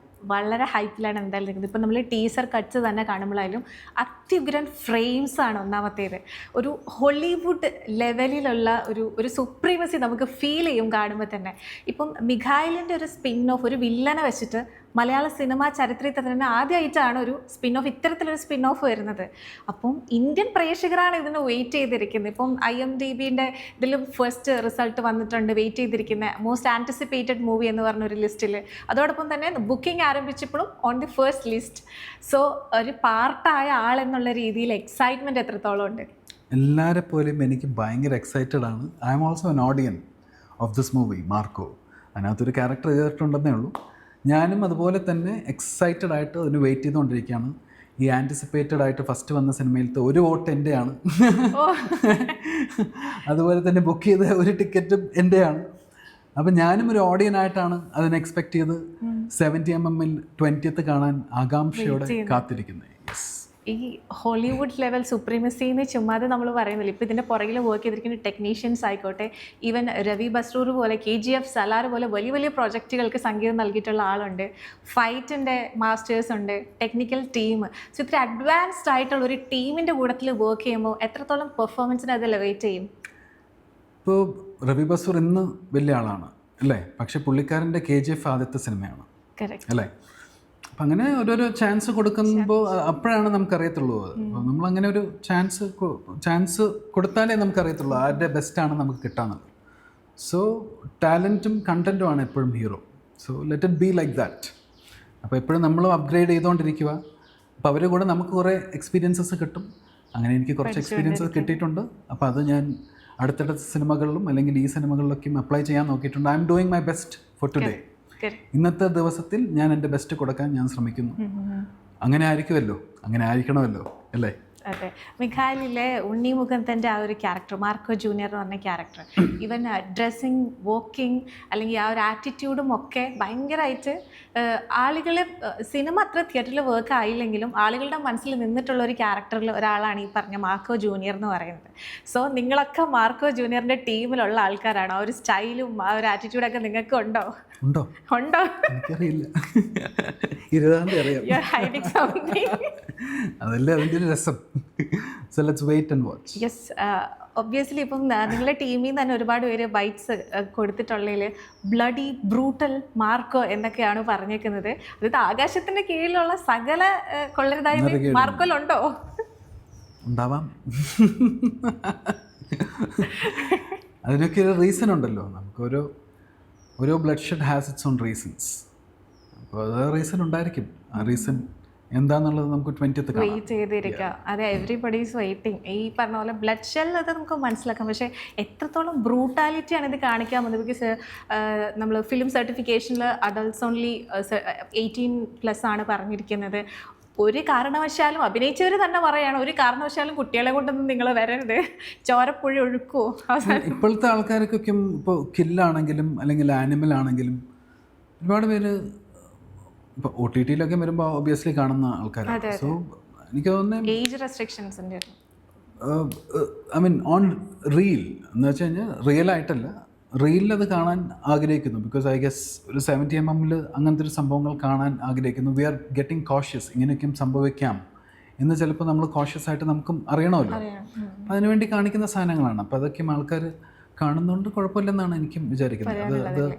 വളരെ ഹൈപ്പിലാണ് എന്തായാലും നിൽക്കുന്നത്. ഇപ്പോൾ നമ്മൾ ടീസർ കട്ട്സ് തന്നെ കാണുമ്പോഴായാലും അത്യുഗ്രൻ ഫ്രെയിംസ് ആണ് ഒന്നാമത്തേത്. ഒരു ഹോളിവുഡ് ലെവലിലുള്ള ഒരു സുപ്രീമസി നമുക്ക് ഫീൽ ചെയ്യും കാണുമ്പോൾ തന്നെ. ഇപ്പം മിഖായിലിൻ്റെ ഒരു സ്പിൻ ഓഫ്, ഒരു വില്ലനെ വെച്ചിട്ട് മലയാള സിനിമാ ചരിത്രത്തിൽ തന്നെ ആദ്യമായിട്ടാണ് ഒരു സ്പിൻ ഓഫ്, ഇത്തരത്തിലൊരു സ്പിൻ ഓഫ് വരുന്നത്. അപ്പം ഇന്ത്യൻ പ്രേക്ഷകരാണ് ഇതിന് വെയിറ്റ് ചെയ്തിരിക്കുന്നത്. ഇപ്പം IMDbൻ്റെ ഇതിലും ഫസ്റ്റ് റിസൾട്ട് വന്നിട്ടുണ്ട്, വെയിറ്റ് ചെയ്തിരിക്കുന്ന മോസ്റ്റ് ആൻറ്റിസിപ്പേറ്റഡ് മൂവി എന്ന് പറഞ്ഞൊരു ലിസ്റ്റിൽ. അതോടൊപ്പം തന്നെ ബുക്കിംഗ് ആരംഭിച്ചപ്പോഴും on the first list. So ഒരു പാർട്ടായ ആളെന്നുള്ള രീതിയിൽ എക്സൈറ്റ്മെൻറ്റ് എത്രത്തോളം ഉണ്ട്? എല്ലാവരെ പോലെയും എനിക്ക് ഭയങ്കര എക്സൈറ്റഡ് ആണ്. I am also an ഓഡിയൻ of this movie Marco. അതിനകത്തൊരു ക്യാരക്ടർ ചെയ്തിട്ടുണ്ടെന്നേ ഉള്ളൂ. ഞാനും അതുപോലെ തന്നെ എക്സൈറ്റഡ് ആയിട്ട് അതിന് വെയിറ്റ് ചെയ്തുകൊണ്ടിരിക്കുകയാണ്. ഈ ആൻറ്റിസിപ്പേറ്റഡ് ആയിട്ട് ഫസ്റ്റ് വന്ന സിനിമയിലത്തെ ഒരു വോട്ട് എൻ്റെയാണ്. അതുപോലെ തന്നെ ബുക്ക് ചെയ്ത ഒരു ടിക്കറ്റും എൻ്റെയാണ്. അപ്പം ഞാനും ഒരു ഓഡിയനായിട്ടാണ് അതിനെ എക്സ്പെക്റ്റ് ചെയ്ത് 70mm 20th കാണാൻ ആകാംക്ഷയോടെ കാത്തിരിക്കുന്നത്. ഈ ഹോളിവുഡ് ലെവൽ സുപ്രീമസിന്ന് ചുമ്മാതെ നമ്മൾ പറയുന്നില്ല. ഇപ്പോൾ ഇതിൻ്റെ പുറകിൽ വർക്ക് ചെയ്തിരിക്കുന്ന ടെക്നീഷ്യൻസ് ആയിക്കോട്ടെ, ഈവൻ രവി ബസ്രൂർ പോലെ, KGF, സലാർ പോലെ വലിയ വലിയ പ്രോജക്റ്റുകൾക്ക് സംഗീതം നൽകിയിട്ടുള്ള ആളുണ്ട്. ഫൈറ്റിൻ്റെ മാസ്റ്റേഴ്സ് ഉണ്ട്, ടെക്നിക്കൽ ടീം. സോ ഇത്ര അഡ്വാൻസ്ഡ് ആയിട്ടുള്ള ഒരു ടീമിൻ്റെ കൂട്ടത്തിൽ വർക്ക് ചെയ്യുമ്പോൾ എത്രത്തോളം പെർഫോമൻസിന് അത് ലെവേറ്റ് ചെയ്യും? ഇപ്പോൾ രവി ബസ്രൂർ ഇന്ന് വലിയ ആളാണ് അല്ലേ, പക്ഷേ പുള്ളിക്കാരൻ്റെ KGF ആദ്യത്തെ സിനിമയാണ് അല്ലേ. അപ്പം അങ്ങനെ ഓരോരോ ചാൻസ് കൊടുക്കുമ്പോൾ അപ്പോഴാണ് നമുക്കറിയത്തുള്ളൂ. അപ്പോൾ നമ്മളങ്ങനെ ഒരു ചാൻസ് കൊടുത്താലേ നമുക്കറിയത്തുള്ളൂ ആരുടെ ബെസ്റ്റാണ് നമുക്ക് കിട്ടാന്നുള്ളത്. സോ ടാലൻറ്റും കണ്ടൻറ്റുമാണ് എപ്പോഴും hero. So let it be like that. അപ്പോൾ എപ്പോഴും നമ്മളും അപ്ഗ്രേഡ് ചെയ്തുകൊണ്ടിരിക്കുക. അപ്പോൾ അവരുടെ കൂടെ നമുക്ക് കുറേ എക്സ്പീരിയൻസസ് കിട്ടും. അങ്ങനെ എനിക്ക് കുറച്ച് എക്സ്പീരിയൻസസ് കിട്ടിയിട്ടുണ്ട്. അപ്പോൾ അത് ഞാൻ അടുത്തടുത്ത സിനിമകളിലും അല്ലെങ്കിൽ ഈ സിനിമകളിലൊക്കെയും അപ്ലൈ ചെയ്യാൻ നോക്കിയിട്ടുണ്ട്. I am doing my best for today. ഇന്നത്തെ ദിവസത്തിൽ ഞാൻ എൻ്റെ ബെസ്റ്റ് കൊടുക്കാൻ ഞാൻ ശ്രമിക്കുന്നു. അങ്ങനെ ആയിരിക്കുമല്ലോ, അങ്ങനെ ആയിരിക്കണമല്ലോ അല്ലേ? അതെ. മിഖായിലിലെ ഉണ്ണി മുകുന്ദൻ്റെ ആ ഒരു ക്യാരക്ടർ, മാർക്കോ ജൂനിയർ എന്ന് പറഞ്ഞ ക്യാരക്ടർ, ഈവൻ ഡ്രസ്സിങ്, വോക്കിംഗ്, അല്ലെങ്കിൽ ആ ഒരു ആറ്റിറ്റ്യൂഡും ഒക്കെ ഭയങ്കരമായിട്ട് ആളുകൾ, സിനിമ അത്ര തിയേറ്ററിൽ വർക്ക് ആയില്ലെങ്കിലും ആളുകളുടെ മനസ്സിൽ നിന്നിട്ടുള്ള ഒരു ക്യാരക്ടറിൽ ഒരാളാണ് ഈ പറഞ്ഞ മാർക്കോ ജൂനിയർ എന്ന് പറയുന്നത്. സോ നിങ്ങളൊക്കെ മാർക്കോ ജൂനിയറിൻ്റെ ടീമിലുള്ള ആൾക്കാരാണ്. ആ ഒരു സ്റ്റൈലും ആ ഒരു ആറ്റിറ്റ്യൂഡൊക്കെ നിങ്ങൾക്ക് ഉണ്ടോ? ഉണ്ടോ? എനിക്കറിയില്ല. 20-ാം തീയതി അറിയാം. അതല്ലേ അതിൻ്റെ ഒരു രസം. So let's wait and watch. Yes, obviously ഇപ്പം നിങ്ങളുടെ ടീമിൽ നിന്ന് തന്നെ ഒരുപാട് പേര് ബൈറ്റ്സ് കൊടുത്തിട്ടുള്ളതിൽ ബ്ലഡി ബ്രൂട്ടൽ മാർക്കോ എന്നൊക്കെയാണ് പറഞ്ഞേക്കുന്നത്. അത് ആകാശത്തിന്റെ കീഴിലുള്ള സകല കൊള്ളരുതായ്മ മാർക്കോലുണ്ടോ? ഉണ്ടാവാം. അതിനൊക്കെ ഒരു റീസൺ ഉണ്ടല്ലോ. നമുക്ക് ഓരോ blood shed has it's on reasons. അപ്പോൾ അത് റീസൺ ഉണ്ടായിരിക്കും. ആ റീസൺ എന്താന്നുള്ളത് നമുക്ക് 20th വെയിറ്റ് ചെയ്തിരിക്കുക. അതെ, എവറിബഡി ഈസ് വെയിറ്റിംഗ്. ഈ പറഞ്ഞ പോലെ ബ്ലഡ് ഷെൽ അത് നമുക്ക് മനസ്സിലാക്കാം, പക്ഷേ എത്രത്തോളം ബ്രൂട്ടാലിറ്റിയാണ് ഇത് കാണിക്കാൻ പോകുന്നത്? ബിക്കോസ് നമ്മൾ ഫിലിം സർട്ടിഫിക്കേഷനിൽ അഡൾട്ട്സ് ഓൺലി 18+ ആണ് പറഞ്ഞിരിക്കുന്നത്. ഒരു കാരണവശാലും അഭിനയിച്ചവർ തന്നെ പറയുകയാണ്, ഒരു കാരണവശാലും കുട്ടികളെ കൊണ്ടൊന്നും നിങ്ങൾ വരരുത്, ചോരപ്പുഴ ഒഴുക്കുമോ. ഇപ്പോഴത്തെ ആൾക്കാർക്കൊക്കെ ഇപ്പോൾ കില്ലാണെങ്കിലും അല്ലെങ്കിൽ ആനിമൽ ആണെങ്കിലും ഒരുപാട് പേര് ഇപ്പോൾ OTT-ലൊക്കെ വരുമ്പോൾ ഒബ്വിയസ്ലി കാണുന്ന ആൾക്കാരാണ്. സോ എനിക്ക് തോന്നുന്നത് ഏജ് റെസ്ട്രിക്ഷൻസ് ഉണ്ട്. ഐ മീൻ ഓൺ റീൽ എന്ന് വെച്ച് കഴിഞ്ഞാൽ റിയൽ ആയിട്ടല്ല, റീലിൽ അത് കാണാൻ ആഗ്രഹിക്കുന്നു. ബിക്കോസ് ഐ ഗെസ് ഒരു 70mm അങ്ങനത്തെ ഒരു സംഭവങ്ങൾ കാണാൻ ആഗ്രഹിക്കുന്നു. വി ആർ ഗെറ്റിംഗ് കോഷ്യസ്, ഇങ്ങനെയൊക്കെയും സംഭവിക്കാം എന്ന് ചിലപ്പോൾ നമ്മൾ കോഷ്യസ് ആയിട്ട് നമുക്കും അറിയണമല്ലോ. അതിനുവേണ്ടി കാണിക്കുന്ന സാധനങ്ങളാണ്. അപ്പോൾ അതൊക്കെയും ആൾക്കാർ കാണുന്നതുകൊണ്ട് കുഴപ്പമില്ലെന്നാണ് എനിക്കും വിചാരിക്കുന്നത്.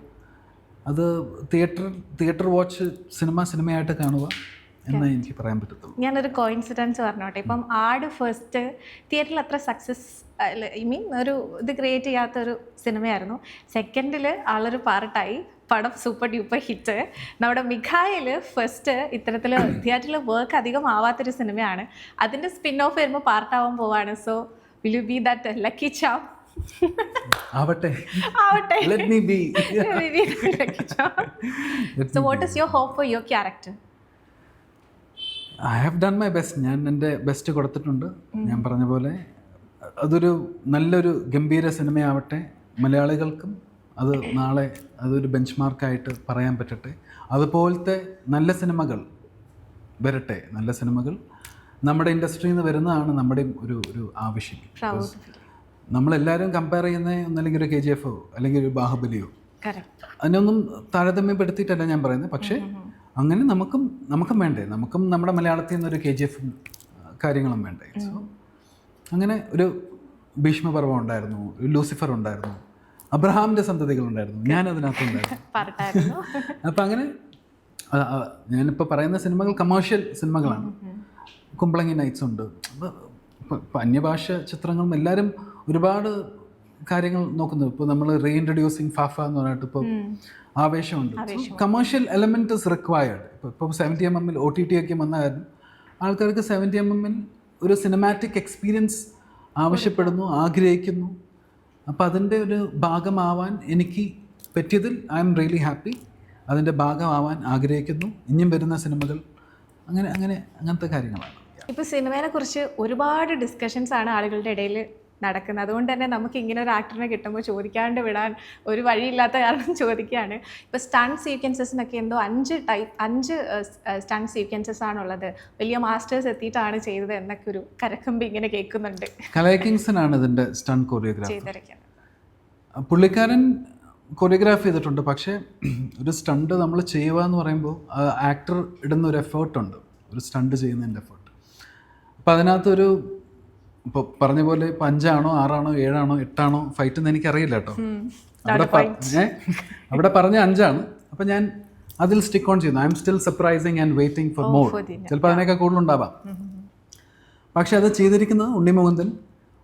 അത് തിയേറ്റർ വാച്ച്, സിനിമയായിട്ട് കാണുക എന്നേ എനിക്ക് പറയാൻ പറ്റത്തുള്ളൂ. ഞാനൊരു കോയിൻസിഡൻസ് പറഞ്ഞോട്ടെ. ഇപ്പം ആട് ഫസ്റ്റ് തിയേറ്ററിൽ അത്ര സക്സസ്, ഐ മീൻ ഒരു ഇത് ക്രിയേറ്റ് ചെയ്യാത്തൊരു സിനിമയായിരുന്നു. സെക്കൻഡിൽ ആളൊരു പാർട്ടായി, പടം സൂപ്പർ ഡ്യൂപ്പർ ഹിറ്റ്. നമ്മുടെ മിഖായിൽ ഫസ്റ്റ് ഇത്തരത്തിൽ തിയേറ്ററിൽ വർക്ക് അധികം ആവാത്തൊരു സിനിമയാണ്. അതിൻ്റെ സ്പിൻ ഓഫ് വരുമ്പോൾ പാർട്ടാവാൻ പോവാണ്. So will you be that lucky charm? ആവട്ടെ. Let me be lucky charm. So what is your hope for your character? I have done my best. ഞാൻ എൻ്റെ ബെസ്റ്റ് കൊടുത്തിട്ടുണ്ട്. ഞാൻ പറഞ്ഞ പോലെ അതൊരു നല്ലൊരു ഗംഭീര സിനിമയാവട്ടെ. മലയാളികൾക്കും അത് നാളെ അതൊരു ബെഞ്ച് മാർക്കായിട്ട് പറയാൻ പറ്റട്ടെ. അതുപോലത്തെ നല്ല സിനിമകൾ വരട്ടെ. നല്ല സിനിമകൾ നമ്മുടെ ഇൻഡസ്ട്രിയിൽ നിന്ന് വരുന്നതാണ് നമ്മുടെ ഒരു ആവശ്യം. നമ്മളെല്ലാവരും കമ്പയർ ചെയ്യുന്ന ഒന്നല്ലെങ്കിൽ ഒരു KGF അല്ലെങ്കിൽ ഒരു ബാഹുബലിയോ, അതിനൊന്നും താരതമ്യപ്പെടുത്തിയിട്ടല്ല ഞാൻ പറയുന്നത്. പക്ഷേ അങ്ങനെ നമുക്കും വേണ്ടേ, നമുക്കും നമ്മുടെ മലയാളത്തിൽ നിന്നൊരു KGF കാര്യങ്ങളും വേണ്ടേ. സോ അങ്ങനെ ഒരു ഭീഷ്മപർവം ഉണ്ടായിരുന്നു, ഒരു ലൂസിഫർ ഉണ്ടായിരുന്നു, അബ്രഹാമിൻ്റെ സന്തതികളുണ്ടായിരുന്നു, ഞാനതിനകത്തുണ്ടായിരുന്നു. അപ്പം അങ്ങനെ ഞാനിപ്പോൾ പറയുന്ന സിനിമകൾ കമേഴ്ഷ്യൽ സിനിമകളാണ്. കുമ്പളങ്ങി നൈറ്റ്സ് ഉണ്ട്. ഇപ്പോൾ അന്യഭാഷ ചിത്രങ്ങളും എല്ലാവരും ഒരുപാട് കാര്യങ്ങൾ നോക്കുന്നത്. ഇപ്പോൾ നമ്മൾ റീഇൻട്രൊഡ്യൂസിങ് ഫാഫ എന്ന് പറഞ്ഞിട്ട് ഇപ്പോൾ ആവേശമുണ്ട്. Commercial element is required. ഇപ്പോൾ 70mm OTT ഒക്കെ വന്ന കാരണം ആൾക്കാർക്ക് 70mm ഒരു സിനിമാറ്റിക് എക്സ്പീരിയൻസ് ആവശ്യപ്പെടുന്നു, ആഗ്രഹിക്കുന്നു. അപ്പോൾ അതിൻ്റെ ഒരു ഭാഗമാവാൻ എനിക്ക് പറ്റിയതിൽ ഐ എം റിയലി ഹാപ്പി. അതിൻ്റെ ഭാഗമാവാൻ ആഗ്രഹിക്കുന്നു. ഇനിയും വരുന്ന സിനിമകൾ അങ്ങനത്തെ കാര്യങ്ങളാണ്. ഇപ്പോൾ സിനിമയെ കുറിച്ച് ഒരുപാട് ഡിസ്കഷൻസ് ആണ് ആളുകളുടെ ഇടയിൽ നടക്കുന്നത്. അതുകൊണ്ട് തന്നെ നമുക്ക് ഇങ്ങനെ ഒരു ആക്ടറിനെ കിട്ടുമ്പോൾ ചോദിക്കാണ്ട് വിടാൻ ഒരു വഴിയില്ലാത്ത കാരണം ചോദിക്കുകയാണ്. ഇപ്പോൾ സ്റ്റണ്ട് സീക്വൻസസിനൊക്കെ എന്തോ 5 സ്റ്റണ്ട് സീക്വൻസസ് ആണുള്ളത്. വലിയ മാസ്റ്റേഴ്സ് എത്തിയിട്ടാണ് ചെയ്തത് എന്നൊക്കെ ഒരു കരക്കമ്പി ഇങ്ങനെ കേൾക്കുന്നുണ്ട്. കലൈ കിങ്സൺ ആണ് ഇതിൻ്റെ സ്റ്റണ്ട് കൊറിയോഗ്രാഫർ ചെയ്തിരിക്കുന്നത്. പുള്ളിക്കാരൻ കൊറിയോഗ്രാഫ് ചെയ്തിട്ടുണ്ട്. പക്ഷേ ഒരു സ്റ്റണ്ട് നമ്മൾ ചെയ്യുക എന്ന് പറയുമ്പോൾ ആക്ടർ ഇടുന്ന ഒരു എഫേർട്ടുണ്ട്, ഒരു സ്റ്റണ്ട് ചെയ്യുന്നതിൻ്റെ എഫേർട്ട്. അപ്പോൾ അതിനകത്തൊരു ഇപ്പോൾ പറഞ്ഞ പോലെ ഇപ്പോൾ 5 ആണോ 6 ആണോ 7 ആണോ 8 ആണോ ഫൈറ്റ് എന്ന് എനിക്കറിയില്ല കേട്ടോ. അവിടെ പറഞ്ഞ 5 ആണ്. അപ്പോൾ ഞാൻ അതിൽ സ്റ്റിക്ക് ഓൺ ചെയ്യുന്നു. I am still surprising and waiting for more. ചിലപ്പോൾ അതിനൊക്കെ കൂടുതലുണ്ടാവാം. പക്ഷെ അത് ചെയ്തിരിക്കുന്നത് ഉണ്ണി മുകുന്ദൻ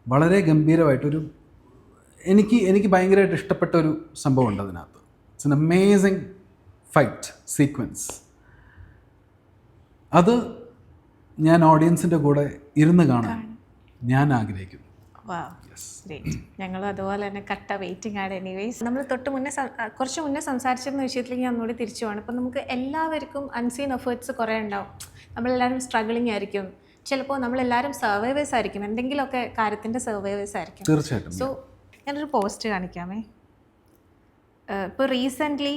വളരെ ഗംഭീരമായിട്ടൊരു എനിക്ക് ഭയങ്കരമായിട്ട് ഇഷ്ടപ്പെട്ട ഒരു സംഭവമുണ്ട് അതിനകത്ത്. It's an amazing fight sequence. അത് ഞാൻ ഓഡിയൻസിൻ്റെ കൂടെ ഇരുന്ന് കാണാൻ ഞാൻ ആഗ്രഹിക്കുന്നു. ഞങ്ങളും അതുപോലെ തന്നെ കട്ട വെയിറ്റിംഗ് ആണ്. എനിവേസ് നമ്മൾ കുറച്ച് മുന്നേ സംസാരിച്ചിരുന്ന വിഷയത്തിലേക്ക് ഞാൻ ഒന്നുകൂടി തിരിച്ചു പോകണം. അപ്പം നമുക്ക് എല്ലാവർക്കും അൺസീൻ എഫേർട്സ് കുറേ ഉണ്ടാവും. നമ്മളെല്ലാവരും സ്ട്രഗിളിങ് ആയിരിക്കും, ചിലപ്പോൾ നമ്മളെല്ലാവരും സർവൈവേഴ്സ് ആയിരിക്കും, എന്തെങ്കിലുമൊക്കെ കാര്യത്തിൻ്റെ സർവൈവേഴ്സ് ആയിരിക്കും. തീർച്ചയായിട്ടും. സോ ഞാനൊരു പോസ്റ്റ് കാണിക്കാമേ. ഇപ്പോൾ റീസെൻ്റ്ലി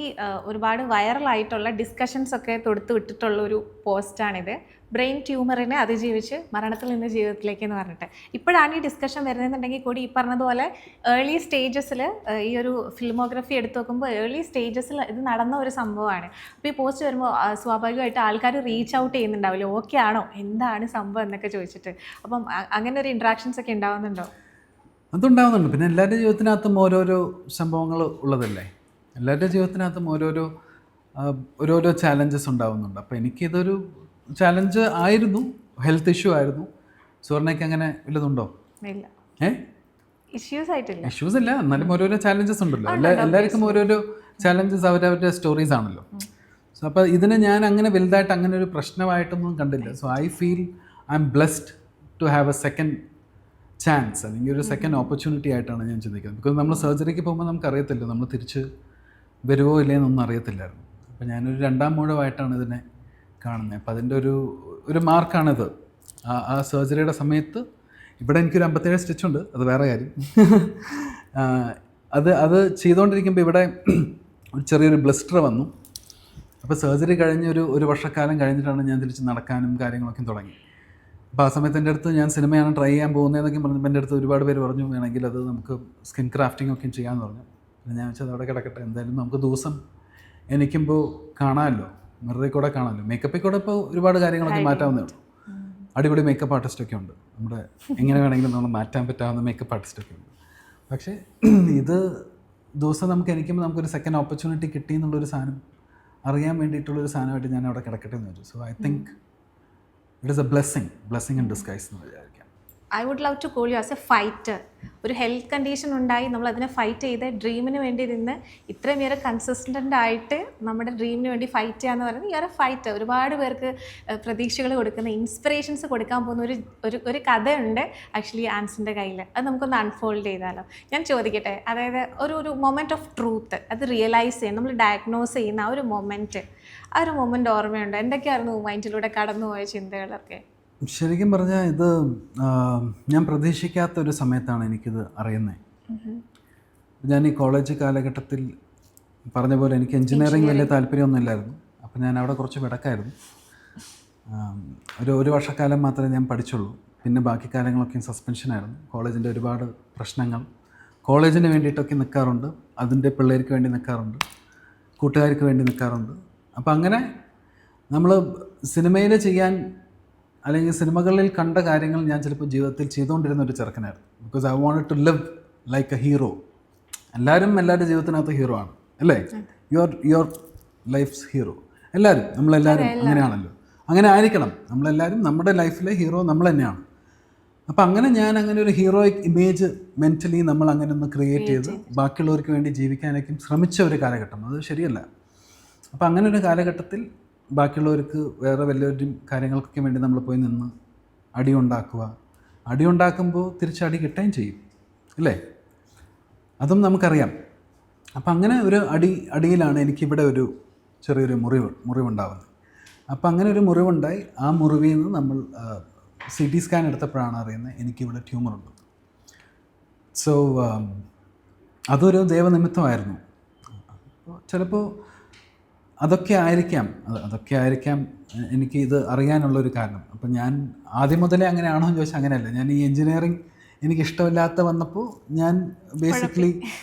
ഒരുപാട് വൈറലായിട്ടുള്ള ഡിസ്കഷൻസ് ഒക്കെ തൊടുത്ത് വിട്ടിട്ടുള്ളൊരു പോസ്റ്റാണിത്. ബ്രെയിൻ ട്യൂമറിനെ അതിജീവിച്ച് മരണത്തിൽ നിന്ന് ജീവിതത്തിലേക്ക് എന്ന് പറഞ്ഞിട്ട്. ഇപ്പോഴാണ് ഈ ഡിസ്കഷൻ വരുന്നതെന്നുണ്ടെങ്കിൽ കൂടി ഈ പറഞ്ഞതുപോലെ ഏർലി സ്റ്റേജസിൽ ഈ ഒരു ഫിലിമോഗ്രഫി എടുത്തു നോക്കുമ്പോൾ ഏർലി സ്റ്റേജസിൽ ഇത് നടന്ന ഒരു സംഭവമാണ്. അപ്പോൾ ഈ പോസ്റ്റ് വരുമ്പോൾ സ്വാഭാവികമായിട്ട് ആൾക്കാർ റീച്ച് ഔട്ട് ചെയ്യുന്നുണ്ടാവില്ല, ഓക്കെ ആണോ, എന്താണ് സംഭവം എന്നൊക്കെ ചോദിച്ചിട്ട്. അപ്പം അങ്ങനെ ഒരു ഇൻട്രാക്ഷൻസ് ഒക്കെ ഉണ്ടാവുന്നുണ്ടോ? അതുണ്ടാവുന്നുണ്ട്. പിന്നെ എല്ലാവരുടെ ജീവിതത്തിനകത്തും ഓരോരോ സംഭവങ്ങൾ ഉള്ളതല്ലേ. എല്ലാവരുടെ ജീവിതത്തിനകത്തും ഓരോരോ ചാലഞ്ചസ് ഉണ്ടാവുന്നുണ്ട്. അപ്പോൾ എനിക്കിതൊരു ചാലഞ്ച് ആയിരുന്നു, ഹെൽത്ത് ഇഷ്യൂ ആയിരുന്നു. സുവർണയ്ക്ക് അങ്ങനെ വല്ലതുണ്ടോ? ഇല്ല, ഇഷ്യൂസ് ഇല്ല, എന്നാലും ഓരോരോ ചാലഞ്ചസ് ഉണ്ടല്ലോ. എല്ലാവർക്കും ഓരോരോ ചാലഞ്ചസ് അവരവരുടെ സ്റ്റോറീസ് ആണല്ലോ. സോ അപ്പോൾ ഇതിനെ ഞാൻ അങ്ങനെ വലുതായിട്ട് അങ്ങനെ ഒരു പ്രശ്നമായിട്ടൊന്നും കണ്ടില്ല. So I feel I'm blessed to have a second chance, അല്ലെങ്കിൽ ഒരു സെക്കൻഡ് ഓപ്പർച്യൂണിറ്റി ആയിട്ടാണ് ഞാൻ ചിന്തിക്കുന്നത്. ബിക്കോസ് നമ്മൾ സർജറിക്ക് പോകുമ്പോൾ നമുക്കറിയത്തില്ല നമ്മൾ തിരിച്ച് വരുമോ ഇല്ലേന്നൊന്നും അറിയത്തില്ലായിരുന്നു. അപ്പോൾ ഞാനൊരു രണ്ടാം മൂഴമായിട്ടാണ് ഇതിനെ കാണുന്നത്. അപ്പോൾ അതിൻ്റെ ഒരു മാർക്കാണിത്. ആ സർജറിയുടെ സമയത്ത് ഇവിടെ എനിക്കൊരു 57 സ്റ്റിച്ചുണ്ട്, അത് വേറെ കാര്യം. അത് ചെയ്തുകൊണ്ടിരിക്കുമ്പോൾ ഇവിടെ ഒരു ചെറിയൊരു ബ്ലിസ്റ്റർ വന്നു. അപ്പോൾ സർജറി കഴിഞ്ഞ് ഒരു വർഷക്കാലം കഴിഞ്ഞിട്ടാണ് ഞാൻ തിരിച്ച് നടക്കാനും കാര്യങ്ങളൊക്കെ തുടങ്ങി. അപ്പോൾ ആ സമയത്ത് എൻ്റെ അടുത്ത് ഞാൻ സിനിമയാണ് ട്രൈ ചെയ്യാൻ പോകുന്നതെന്നൊക്കെ പറഞ്ഞപ്പോൾ എൻ്റെ അടുത്ത് ഒരുപാട് പേര് പറഞ്ഞു വേണമെങ്കിൽ അത് നമുക്ക് സ്കിൻ ക്രാഫ്റ്റിംഗ് ഒക്കെ ചെയ്യാമെന്ന് പറഞ്ഞു. പിന്നെ ഞാൻ വെച്ചത് അവിടെ കിടക്കട്ടെ, എന്തായാലും നമുക്ക് ദിവസം എണീക്കുമ്പോൾ കാണാമല്ലോ, മിററിൽ കൂടെ കാണാമല്ലോ. മേക്കപ്പിൽ കൂടെ ഇപ്പോൾ ഒരുപാട് കാര്യങ്ങളൊക്കെ മാറ്റാവുന്നേ ഉള്ളൂ. അടിപൊളി മേക്കപ്പ് ആർട്ടിസ്റ്റൊക്കെ ഉണ്ട്, നമ്മുടെ എങ്ങനെ വേണമെങ്കിലും നമ്മൾ മാറ്റാൻ പറ്റാവുന്ന മേക്കപ്പ് ആർട്ടിസ്റ്റൊക്കെ ഉണ്ട്. പക്ഷേ ഇത് ദിവസം നമുക്ക് എണീക്കുമ്പോൾ നമുക്കൊരു സെക്കൻഡ് ഓപ്പർച്യൂണിറ്റി കിട്ടി എന്നുള്ളൊരു സാധനം അറിയാൻ വേണ്ടിയിട്ടുള്ളൊരു സാധനമായിട്ട് ഞാൻ അവിടെ കിടക്കട്ടെ എന്ന് വെച്ചു. So I think it is a blessing in disguise എന്ന് വിചാരിക്കാം. I would love to call you as a fighter. ഒരു ഹെൽത്ത് കണ്ടീഷൻ ഉണ്ടായി നമ്മൾ അതിനെ ഫൈറ്റ് ചെയ്ത് ഡ്രീമിന് വേണ്ടി നിന്ന് ഇത്രയുമേറെ കൺസിസ്റ്റൻ്റ് ആയിട്ട് നമ്മുടെ ഡ്രീമിന് വേണ്ടി ഫൈറ്റ് ചെയ്യാന്ന് പറയുന്നത് ഈ ഒരു ഫൈറ്റർ. ഒരുപാട് പേർക്ക് പ്രതീക്ഷകൾ കൊടുക്കുന്ന, ഇൻസ്പിറേഷൻസ് കൊടുക്കാൻ പോകുന്ന ഒരു കഥയുണ്ട് ആക്ച്വലി ആൻസിൻ്റെ കയ്യിൽ. അത് നമുക്കൊന്ന് അൺഫോൾഡ് ചെയ്താലോ? ഞാൻ ചോദിക്കട്ടെ, അതായത് ഒരു മൊമെൻറ്റ് ഓഫ് ട്രൂത്ത്, അത് റിയലൈസ് ചെയ്യാൻ നമ്മൾ ഡയഗ്നോസ് ചെയ്യുന്ന ആ ഒരു മൊമെൻറ്റ് ഓർമ്മയുണ്ട്? എന്തൊക്കെയായിരുന്നു മൈൻഡിലൂടെ കടന്നുപോയ ചിന്തകളൊക്കെ? ശരിക്കും പറഞ്ഞാൽ ഇത് ഞാൻ പ്രതീക്ഷിക്കാത്ത ഒരു സമയത്താണ് എനിക്കിത് അറിയുന്നത്. ഞാൻ ഈ കോളേജ് കാലഘട്ടത്തിൽ പറഞ്ഞ പോലെ എനിക്ക് എൻജിനീയറിംഗ് വലിയ താല്പര്യമൊന്നുമില്ലായിരുന്നു. അപ്പോൾ ഞാൻ അവിടെ കുറച്ച് വിടക്കായിരുന്നു. ഒരു വർഷക്കാലം മാത്രമേ ഞാൻ പഠിച്ചുള്ളൂ. പിന്നെ ബാക്കി കാലങ്ങളൊക്കെ സസ്പെൻഷനായിരുന്നു. കോളേജിൻ്റെ ഒരുപാട് പ്രശ്നങ്ങൾ, കോളേജിന് വേണ്ടിയിട്ടൊക്കെ നിൽക്കാറുണ്ട്, അതിൻ്റെ പിള്ളേർക്ക് വേണ്ടി നിൽക്കാറുണ്ട്, കൂട്ടുകാർക്ക് വേണ്ടി നിൽക്കാറുണ്ട്. അപ്പോൾ അങ്ങനെ നമ്മൾ സിനിമയിൽ ചെയ്യാൻ അല്ലെങ്കിൽ സിനിമകളിൽ കണ്ട കാര്യങ്ങൾ ഞാൻ ചിലപ്പോൾ ജീവിതത്തിൽ ചെയ്തുകൊണ്ടിരുന്ന ഒരു ചെറുക്കനായിരുന്നു. Because I wanted to live like a hero. എല്ലാവരുടെ ജീവിതത്തിനകത്ത് ഹീറോ ആണ് അല്ലേ? Your life's hero. നമ്മളെല്ലാവരും അങ്ങനെയാണല്ലോ, അങ്ങനെ ആയിരിക്കണം. നമ്മളെല്ലാവരും നമ്മുടെ ലൈഫിലെ ഹീറോ നമ്മൾ തന്നെയാണ്. അപ്പോൾ അങ്ങനെ ഒരു ഹീറോയിക് ഇമേജ് മെൻ്റലി നമ്മൾ അങ്ങനെ ഒന്ന് ക്രിയേറ്റ് ചെയ്ത് ബാക്കിയുള്ളവർക്ക് വേണ്ടി ജീവിക്കാനൊക്കെ ശ്രമിച്ച ഒരു കാലഘട്ടം. അത് ശരിയല്ല. അപ്പോൾ അങ്ങനെ ഒരു കാലഘട്ടത്തിൽ ബാക്കിയുള്ളവർക്ക് വേറെ വല്ലവരും കാര്യങ്ങൾക്കൊക്കെ വേണ്ടി നമ്മൾ പോയി നിന്ന് അടി ഉണ്ടാക്കുമ്പോൾ തിരിച്ചടി കിട്ടുകയും ചെയ്യും അല്ലേ? അതും നമുക്കറിയാം. അപ്പം അങ്ങനെ ഒരു അടിയിലാണ് എനിക്കിവിടെ ഒരു ചെറിയൊരു മുറിവുണ്ടാവുന്നത്. അപ്പം അങ്ങനെ ഒരു മുറിവുണ്ടായി. ആ മുറിവിൽ നിന്ന് നമ്മൾ CT സ്കാൻ എടുത്തപ്പോഴാണ് അറിയുന്നത് എനിക്കിവിടെ ട്യൂമറുണ്ട്. സോ അതൊരു ദൈവനിമിത്തമായിരുന്നു. ചിലപ്പോൾ അതൊക്കെ ആയിരിക്കാം എനിക്ക് ഇത് അറിയാനുള്ളൊരു കാരണം. അപ്പം ഞാൻ ആദ്യം മുതലേ അങ്ങനെയാണോ എന്ന് ചോദിച്ചാൽ അങ്ങനെയല്ല. ഞാൻ ഈ എൻജിനീയറിങ് എനിക്കിഷ്ടമില്ലാത്ത വന്നപ്പോൾ ഞാൻ ബേസിക്കലി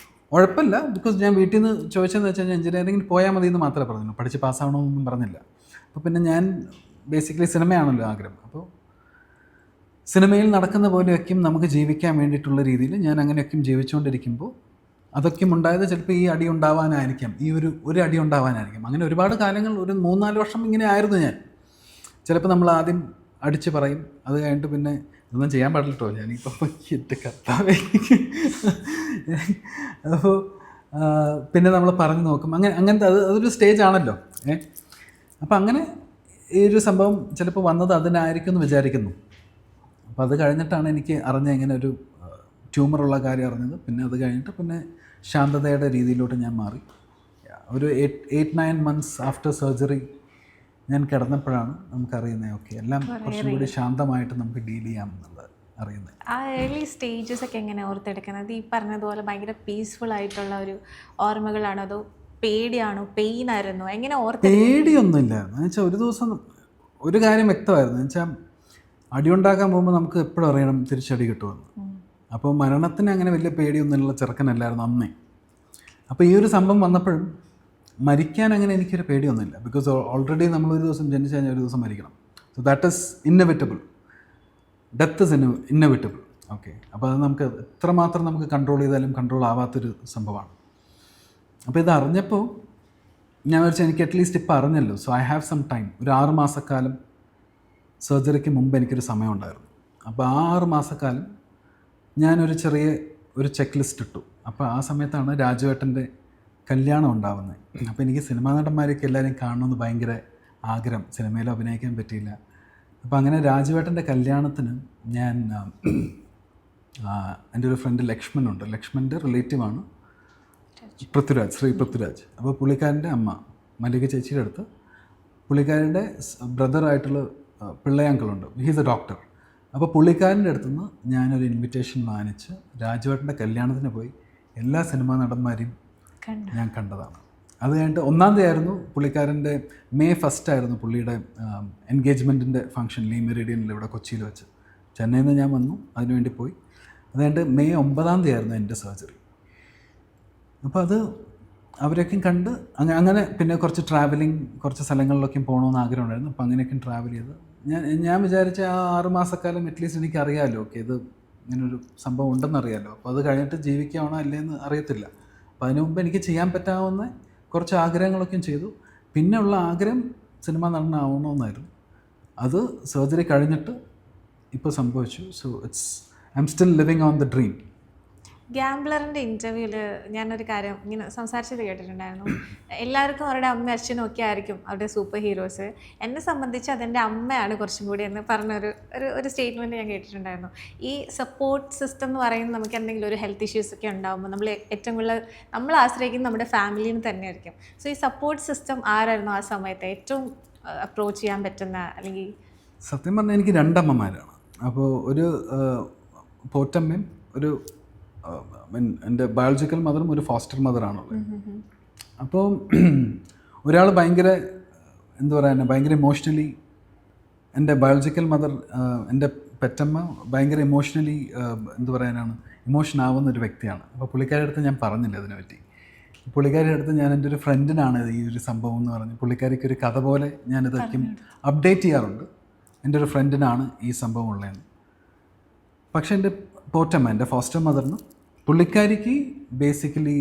ഉഴപ്പില്ല. ബിക്കോസ് ഞാൻ വീട്ടിൽ നിന്ന് ചോദിച്ചതെന്ന് വെച്ചാൽ എൻജിനീയറിങ്ങിന് പോയാൽ മതി എന്ന് മാത്രമേ പറഞ്ഞുള്ളൂ, പഠിച്ച് പാസ്സാവണമെന്നൊന്നും പറഞ്ഞില്ല. അപ്പോൾ പിന്നെ ഞാൻ ബേസിക്കലി സിനിമയാണല്ലോ ആഗ്രഹം. അപ്പോൾ സിനിമയിൽ നടക്കുന്ന പോലെയൊക്കെയും നമുക്ക് ജീവിക്കാൻ വേണ്ടിയിട്ടുള്ള രീതിയിൽ ഞാൻ അങ്ങനെയൊക്കെയും ജീവിച്ചുകൊണ്ടിരിക്കുമ്പോൾ അതൊക്കെയും ഉണ്ടായത് ചിലപ്പോൾ ഈ അടി ഉണ്ടാവാനായിരിക്കാം, ഈ ഒരു അടി ഉണ്ടാവാനായിരിക്കും. അങ്ങനെ ഒരുപാട് കാലങ്ങൾ, ഒരു 3-4 വർഷം ഇങ്ങനെ ആയിരുന്നു ഞാൻ. ചിലപ്പോൾ നമ്മൾ ആദ്യം അടിച്ച് പറയും, അത് കഴിഞ്ഞിട്ട് പിന്നെ ഇതൊന്നും ചെയ്യാൻ പാടില്ല കേട്ടോ, ഞാനിപ്പോൾ എൻ്റെ കർത്താവേ. അപ്പോൾ പിന്നെ നമ്മൾ പറഞ്ഞു നോക്കും. അങ്ങനത്തെ അതൊരു സ്റ്റേജ് ആണല്ലോ. അപ്പോൾ അങ്ങനെ ഈ ഒരു സംഭവം ചിലപ്പോൾ വന്നത് അതിനായിരിക്കും എന്ന് വിചാരിക്കുന്നു. അപ്പോൾ അത് കഴിഞ്ഞിട്ടാണ് എനിക്ക് അറിഞ്ഞ ഇങ്ങനെ ഒരു ട്യൂമറുള്ള കാര്യം അറിഞ്ഞത്. പിന്നെ അത് കഴിഞ്ഞിട്ട് പിന്നെ ശാന്തതയുടെ രീതിയിലോട്ട് ഞാൻ മാറി. ഒരു 8-9 മന്ത്സ് ആഫ്റ്റർ സർജറി ഞാൻ കിടന്നപ്പോഴാണ് നമുക്കറിയുന്നത് ഓക്കെ എല്ലാം കുറച്ചും കൂടി ശാന്തമായിട്ട് നമുക്ക് ഡീൽ ചെയ്യാമെന്നുള്ളത് അറിയുന്നത്. ആ ഏർലി സ്റ്റേജസ് ഒക്കെ എങ്ങനെ ഓർത്തെടുക്കുന്നത്? ഈ പറഞ്ഞതുപോലെ ഭയങ്കര പീസ്ഫുൾ ആയിട്ടുള്ള ഒരു ഓർമ്മകളാണോ അതോ പേടിയാണോ, പെയിൻ ആയിരുന്നോ, എങ്ങനെ പേടിയൊന്നുമില്ലായിരുന്നു. എന്ന് വെച്ചാൽ ഒരു ദിവസം ഒരു കാര്യം വ്യക്തമായിരുന്നു. എന്ന് വെച്ചാൽ അടിയുണ്ടാക്കാൻ പോകുമ്പോൾ നമുക്ക് എപ്പോഴും അറിയണം തിരിച്ചടി കിട്ടുമെന്ന്. അപ്പോൾ മരണത്തിന് അങ്ങനെ വലിയ പേടിയൊന്നുമില്ല ചെറുക്കനല്ലായിരുന്നു അന്നേ. അപ്പോൾ ഈ ഒരു സംഭവം വന്നപ്പോഴും മരിക്കാൻ അങ്ങനെ എനിക്കൊരു പേടിയൊന്നുമില്ല. ബിക്കോസ് ഓൾറെഡി നമ്മളൊരു ദിവസം ജനിച്ചു കഴിഞ്ഞാൽ ഒരു ദിവസം മരിക്കണം. So that is inevitable. Death is inevitable. Okay, അപ്പോൾ അത് നമുക്ക് എത്രമാത്രം നമുക്ക് കൺട്രോൾ ചെയ്താലും കൺട്രോൾ ആവാത്തൊരു സംഭവമാണ്. അപ്പോൾ ഇത് അറിഞ്ഞപ്പോൾ ഞാൻ വിചാരിച്ചു എനിക്ക് അറ്റ്ലീസ്റ്റ് ഇപ്പോൾ അറിഞ്ഞല്ലോ, so I have some time. ഒരു 6 മാസക്കാലം സർജറിക്ക് മുമ്പ് എനിക്കൊരു സമയം ഉണ്ടായിരുന്നു. അപ്പോൾ ആ 6 മാസക്കാലം ഞാനൊരു ചെറിയ ഒരു ചെക്ക് ലിസ്റ്റ് ഇട്ടു. അപ്പോൾ ആ സമയത്താണ് രാജുവേട്ടൻ്റെ കല്യാണം ഉണ്ടാവുന്നത്. അപ്പോൾ എനിക്ക് സിനിമാ നടന്മാരെയൊക്കെ എല്ലാവരെയും കാണണമെന്ന് ഭയങ്കര ആഗ്രഹം. സിനിമയിൽ അഭിനയിക്കാൻ പറ്റിയില്ല. അപ്പോൾ അങ്ങനെ രാജുവേട്ടൻ്റെ കല്യാണത്തിന് ഞാൻ എൻ്റെ ഒരു ഫ്രണ്ട് ലക്ഷ്മണുണ്ട്. ലക്ഷ്മണൻ്റെ റിലേറ്റീവാണ് പൃഥ്വിരാജ്, ശ്രീ പൃഥ്വിരാജ്. അപ്പോൾ പുള്ളിക്കാരൻ്റെ അമ്മ മല്ലിക ചേച്ചിയുടെ അടുത്ത് പുള്ളിക്കാരൻ്റെ ബ്രദറായിട്ടുള്ള പിള്ളയാങ്കളുണ്ട്. He's a doctor. അപ്പോൾ പുള്ളിക്കാരൻ്റെ അടുത്തുനിന്ന് ഞാനൊരു ഇൻവിറ്റേഷൻ വാങ്ങിച്ച് രാജുവേട്ടൻ്റെ കല്യാണത്തിന് പോയി എല്ലാ സിനിമാ നടന്മാരെയും ഞാൻ കണ്ടതാണ്. അത് കഴിഞ്ഞിട്ട് 1-ാം തീയതി ആയിരുന്നു പുള്ളിക്കാരൻ്റെ May 1 ആയിരുന്നു പുള്ളിയുടെ എൻഗേജ്മെൻറ്റിൻ്റെ ഫംഗ്ഷൻ ലീ മെറിഡിയനിൽ ഇവിടെ കൊച്ചിയിൽ വെച്ച്. ചെന്നൈയിൽ നിന്ന് ഞാൻ വന്നു, അതിനുവേണ്ടി പോയി. അത് കഴിഞ്ഞിട്ട് May 9-ാം തീയതി ആയിരുന്നു എൻ്റെ സർജറി. അപ്പോൾ അത് അവരൊക്കെയും കണ്ട് അങ്ങനെ പിന്നെ കുറച്ച് ട്രാവലിംഗ്, കുറച്ച് സ്ഥലങ്ങളിലൊക്കെയും പോകണമെന്ന് ആഗ്രഹം ഉണ്ടായിരുന്നു. അപ്പോൾ അങ്ങനെയൊക്കെ ട്രാവൽ ചെയ്ത് ഞാൻ വിചാരിച്ച ആ 6 മാസക്കാലം അറ്റ്ലീസ്റ്റ് എനിക്ക് അറിയാമല്ലോ, ഓക്കെ ഇത് ഇങ്ങനൊരു സംഭവം ഉണ്ടെന്നറിയാമല്ലോ. അപ്പോൾ അത് കഴിഞ്ഞിട്ട് ജീവിക്കുകയാണോ അല്ലേന്ന് അറിയത്തില്ല. അപ്പോൾ അതിനു മുമ്പ് എനിക്ക് ചെയ്യാൻ പറ്റാവുന്ന കുറച്ച് ആഗ്രഹങ്ങളൊക്കെയും ചെയ്തു. പിന്നെ ഉള്ള ആഗ്രഹം സിനിമ നടനാവണമെന്നായിരുന്നു. അത് സർജറി കഴിഞ്ഞിട്ട് ഇപ്പോൾ സംഭവിച്ചു. So I am still living on the dream. ഗാംബ്ലറിൻ്റെ ഇൻ്റർവ്യൂവിൽ ഞാനൊരു കാര്യം ഇങ്ങനെ സംസാരിച്ചത് കേട്ടിട്ടുണ്ടായിരുന്നു. എല്ലാവർക്കും അവരുടെ അമ്മ അച്ഛനും ഒക്കെ ആയിരിക്കും അവരുടെ സൂപ്പർ ഹീറോസ്. എന്നെ സംബന്ധിച്ച് അതെൻ്റെ അമ്മയാണ് കുറച്ചും കൂടി എന്ന് പറഞ്ഞൊരു ഒരു സ്റ്റേറ്റ്മെൻറ്റ് ഞാൻ കേട്ടിട്ടുണ്ടായിരുന്നു. ഈ സപ്പോർട്ട് സിസ്റ്റം എന്ന് പറയുന്നത് നമുക്ക് എന്തെങ്കിലും ഒരു ഹെൽത്ത് ഇഷ്യൂസ് ഒക്കെ ഉണ്ടാകുമ്പോൾ നമ്മൾ ഏറ്റവും കൂടുതൽ നമ്മൾ ആശ്രയിക്കുന്നത് നമ്മുടെ ഫാമിലിയിൽ തന്നെയായിരിക്കും. സോ ഈ സപ്പോർട്ട് സിസ്റ്റം ആരായിരുന്നു ആ സമയത്ത് ഏറ്റവും അപ്രോച്ച് ചെയ്യാൻ പറ്റുന്ന? അല്ലെങ്കിൽ സത്യം പറഞ്ഞാൽ എനിക്ക് 2 അമ്മമാരാണ്. അപ്പോൾ ഒരു പോറ്റമ്മയും ഒരു എൻ്റെ ബയോളജിക്കൽ മദറും ഒരു ഫോസ്റ്റർ മദറാണുള്ളത്. അപ്പോൾ ഒരാൾ ഭയങ്കര എന്താ പറയുക ഭയങ്കര ഇമോഷണലി, എൻ്റെ ബയോളജിക്കൽ മദർ എൻ്റെ പെറ്റമ്മ ഭയങ്കര ഇമോഷണലി എന്ത് പറയാനാണ് ഇമോഷൻ ആവുന്ന ഒരു വ്യക്തിയാണ്. അപ്പോൾ പുള്ളിക്കാരുടെ അടുത്ത് ഞാൻ പറഞ്ഞില്ല അതിനെപ്പറ്റി. പുള്ളിക്കാരുടെ അടുത്ത് ഞാൻ എൻ്റെ ഒരു ഫ്രണ്ടിനാണ് ഈ ഒരു സംഭവം എന്ന് പറഞ്ഞ് പുള്ളിക്കാരിക്ക് ഒരു കഥ പോലെ ഞാനിതൊക്കെയും അപ്ഡേറ്റ് ചെയ്യാറുണ്ട്. എൻ്റെ ഒരു ഫ്രണ്ടിനാണ് ഈ സംഭവം ഉള്ളതെന്ന്. പക്ഷേ എൻ്റെ പോറ്റമ്മ, എൻ്റെ ഫോസ്റ്റർ മദറിന് പുള്ളിക്കാരിക്ക് ബേസിക്കലി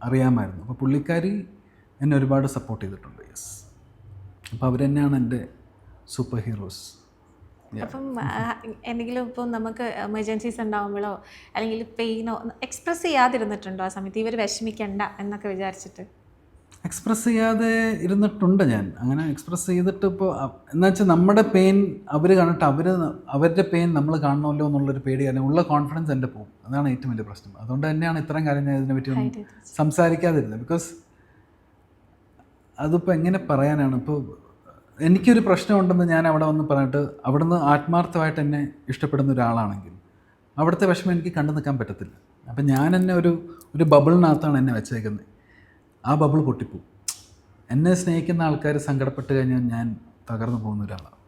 അറിയാമായിരുന്നു. അപ്പോൾ പുള്ളിക്കാരി എന്നെ ഒരുപാട് സപ്പോർട്ട് ചെയ്തിട്ടുണ്ട്. യെസ്, അപ്പോൾ അവർ തന്നെയാണ് എൻ്റെ സൂപ്പർ ഹീറോസ്. അപ്പം എന്തെങ്കിലും ഇപ്പോൾ നമുക്ക് എമർജൻസീസ് ഉണ്ടാകുമ്പോഴോ അല്ലെങ്കിൽ പെയിനോ എക്സ്പ്രസ് ചെയ്യാതിരുന്നിട്ടുണ്ടോ ആ സമയത്ത്? ഇവർ വിഷമിക്കണ്ട എന്നൊക്കെ വിചാരിച്ചിട്ട് എക്സ്പ്രസ് ചെയ്യാതെ ഇരുന്നിട്ടുണ്ട് ഞാൻ. അങ്ങനെ എക്സ്പ്രസ് ചെയ്തിട്ട് ഇപ്പോൾ എന്ന് വെച്ചാൽ നമ്മുടെ പെയിൻ അവർ കണ്ടിട്ട് അവരുടെ പെയിൻ നമ്മൾ കാണണമല്ലോ എന്നുള്ളൊരു പേടി, അല്ലെങ്കിൽ ഉള്ള കോൺഫിഡൻസ് എൻ്റെ പോകും. അതാണ് ഏറ്റവും വലിയ പ്രശ്നം. അതുകൊണ്ട് തന്നെയാണ് ഇത്രയും കാര്യം ഞാൻ ഇതിനെ പറ്റി ഒന്നും സംസാരിക്കാതിരുന്നത്. ബിക്കോസ് അതിപ്പോൾ എങ്ങനെ പറയാനാണ്, ഇപ്പോൾ എനിക്കൊരു പ്രശ്നമുണ്ടെന്ന് ഞാൻ അവിടെ വന്ന് പറഞ്ഞിട്ട് അവിടുന്ന് ആത്മാർത്ഥമായിട്ട് എന്നെ ഇഷ്ടപ്പെടുന്ന ഒരാളാണെങ്കിൽ അവിടുത്തെ വിഷമം എനിക്ക് കണ്ടു നിൽക്കാൻ പറ്റത്തില്ല. അപ്പം ഞാൻ എന്നെ ഒരു ബബിളിനകത്താണ് എന്നെ വെച്ചേക്കുന്നത്. ആ ബബിൾ പൊട്ടിപ്പോവും. എന്നെ സ്നേഹിക്കുന്ന ആൾക്കാർ സങ്കടപ്പെട്ട് കഴിഞ്ഞാൽ ഞാൻ തകർന്നു പോകുന്ന ഒരാളാണ്.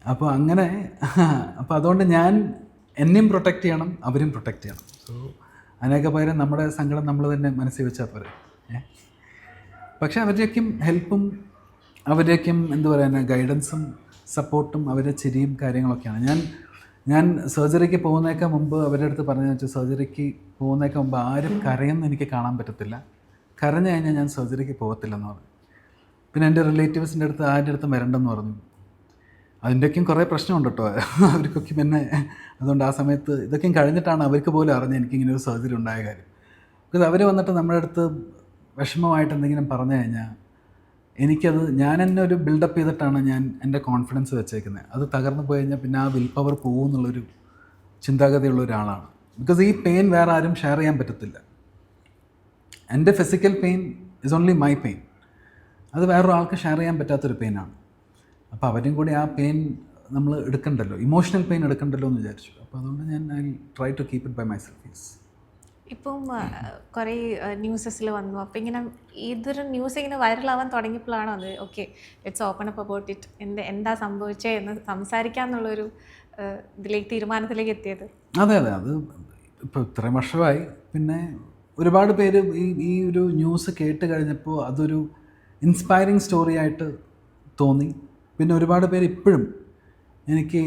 അപ്പോൾ അങ്ങനെ അപ്പോൾ അതുകൊണ്ട് ഞാൻ എന്നെയും പ്രൊട്ടക്റ്റ് ചെയ്യണം, അവരും പ്രൊട്ടക്റ്റ് ചെയ്യണം. സോ അതിനൊക്കെ പകരം നമ്മുടെ സങ്കടം നമ്മൾ തന്നെ മനസ്സിൽ വെച്ചാൽ പോരെ. പക്ഷേ അവരുടെയൊക്കെയും ഹെൽപ്പും അവരുടെയൊക്കെയും എന്താ പറയുക ഗൈഡൻസും സപ്പോർട്ടും അവരുടെ ചിരിയും കാര്യങ്ങളൊക്കെയാണ്. ഞാൻ സർജറിക്ക് പോകുന്നതിനേക്കാൾ മുമ്പ് അവരുടെ അടുത്ത് പറഞ്ഞു വെച്ചാൽ സർജറിക്ക് പോകുന്നതിനേക്കാൾ മുമ്പ് ആരും കരയുമെന്ന് എനിക്ക് കാണാൻ പറ്റത്തില്ല, കരഞ്ഞു കഴിഞ്ഞാൽ ഞാൻ സർജറിക്ക് പോകത്തില്ലെന്ന് പറഞ്ഞു. പിന്നെ എൻ്റെ റിലേറ്റീവ്സിൻ്റെ അടുത്ത് ആരുടെ അടുത്തും വരണ്ടെന്ന് പറഞ്ഞു. അതിൻ്റെയൊക്കെയും കുറേ പ്രശ്നമുണ്ട് കേട്ടോ അവർക്കൊക്കെ. പിന്നെ അതുകൊണ്ട് ആ സമയത്ത് ഇതൊക്കെയും കഴിഞ്ഞിട്ടാണ് അവർക്ക് പോലും അറിഞ്ഞ് എനിക്കിങ്ങനെ ഒരു സർജറി ഉണ്ടായ കാര്യം. ബിക്കോസ് അവർ വന്നിട്ട് നമ്മുടെ അടുത്ത് വിഷമമായിട്ട് എന്തെങ്കിലും പറഞ്ഞു കഴിഞ്ഞാൽ ഞാൻ എന്നെ ഒരു ബിൽഡപ്പ് ചെയ്തിട്ടാണ് ഞാൻ എൻ്റെ കോൺഫിഡൻസ് വെച്ചേക്കുന്നത്. അത് തകർന്നു പോയി കഴിഞ്ഞാൽ പിന്നെ ആ വിൽ പവർ പോകുമെന്നുള്ളൊരു ചിന്താഗതിയുള്ള ഒരാളാണ്. ബിക്കോസ് ഈ പെയിൻ വേറെ ആരും ഷെയർ ചെയ്യാൻ പറ്റത്തില്ല. എൻ്റെ physical pain is only my pain. അത് വേറൊരാൾക്ക് ഷെയർ ചെയ്യാൻ പറ്റാത്തൊരു പെയിനാണ്. അപ്പോൾ അവരും കൂടി ആ പെയിൻ നമ്മൾ എടുക്കണ്ടല്ലോ, ഇമോഷണൽ പെയിൻ എടുക്കണ്ടല്ലോ എന്ന് വിചാരിച്ചു. അപ്പോൾ അതുകൊണ്ട് ഞാൻ I try to keep it by myself. Yes. ഇപ്പം കുറേ ന്യൂസസിൽ വന്നു. അപ്പോൾ ഇങ്ങനെ ഇതൊരു ന്യൂസ് ഇങ്ങനെ വൈറലാവാൻ തുടങ്ങിയപ്പോഴാണോ അത് okay let's open up about it, എന്താ സംഭവിച്ചത് എന്ന് സംസാരിക്കാമെന്നുള്ളൊരു തീരുമാനത്തിലേക്ക് എത്തിയത്? അതെ അതെ, അത് ഇപ്പോൾ ഇത്രയും വർഷമായി. പിന്നെ ഒരുപാട് പേര് ഈ ഒരു ന്യൂസ് കേട്ട് കഴിഞ്ഞപ്പോൾ അതൊരു ഇൻസ്പയറിങ് സ്റ്റോറി ആയിട്ട് തോന്നി. പിന്നെ ഒരുപാട് പേര് ഇപ്പോഴും എനിക്ക്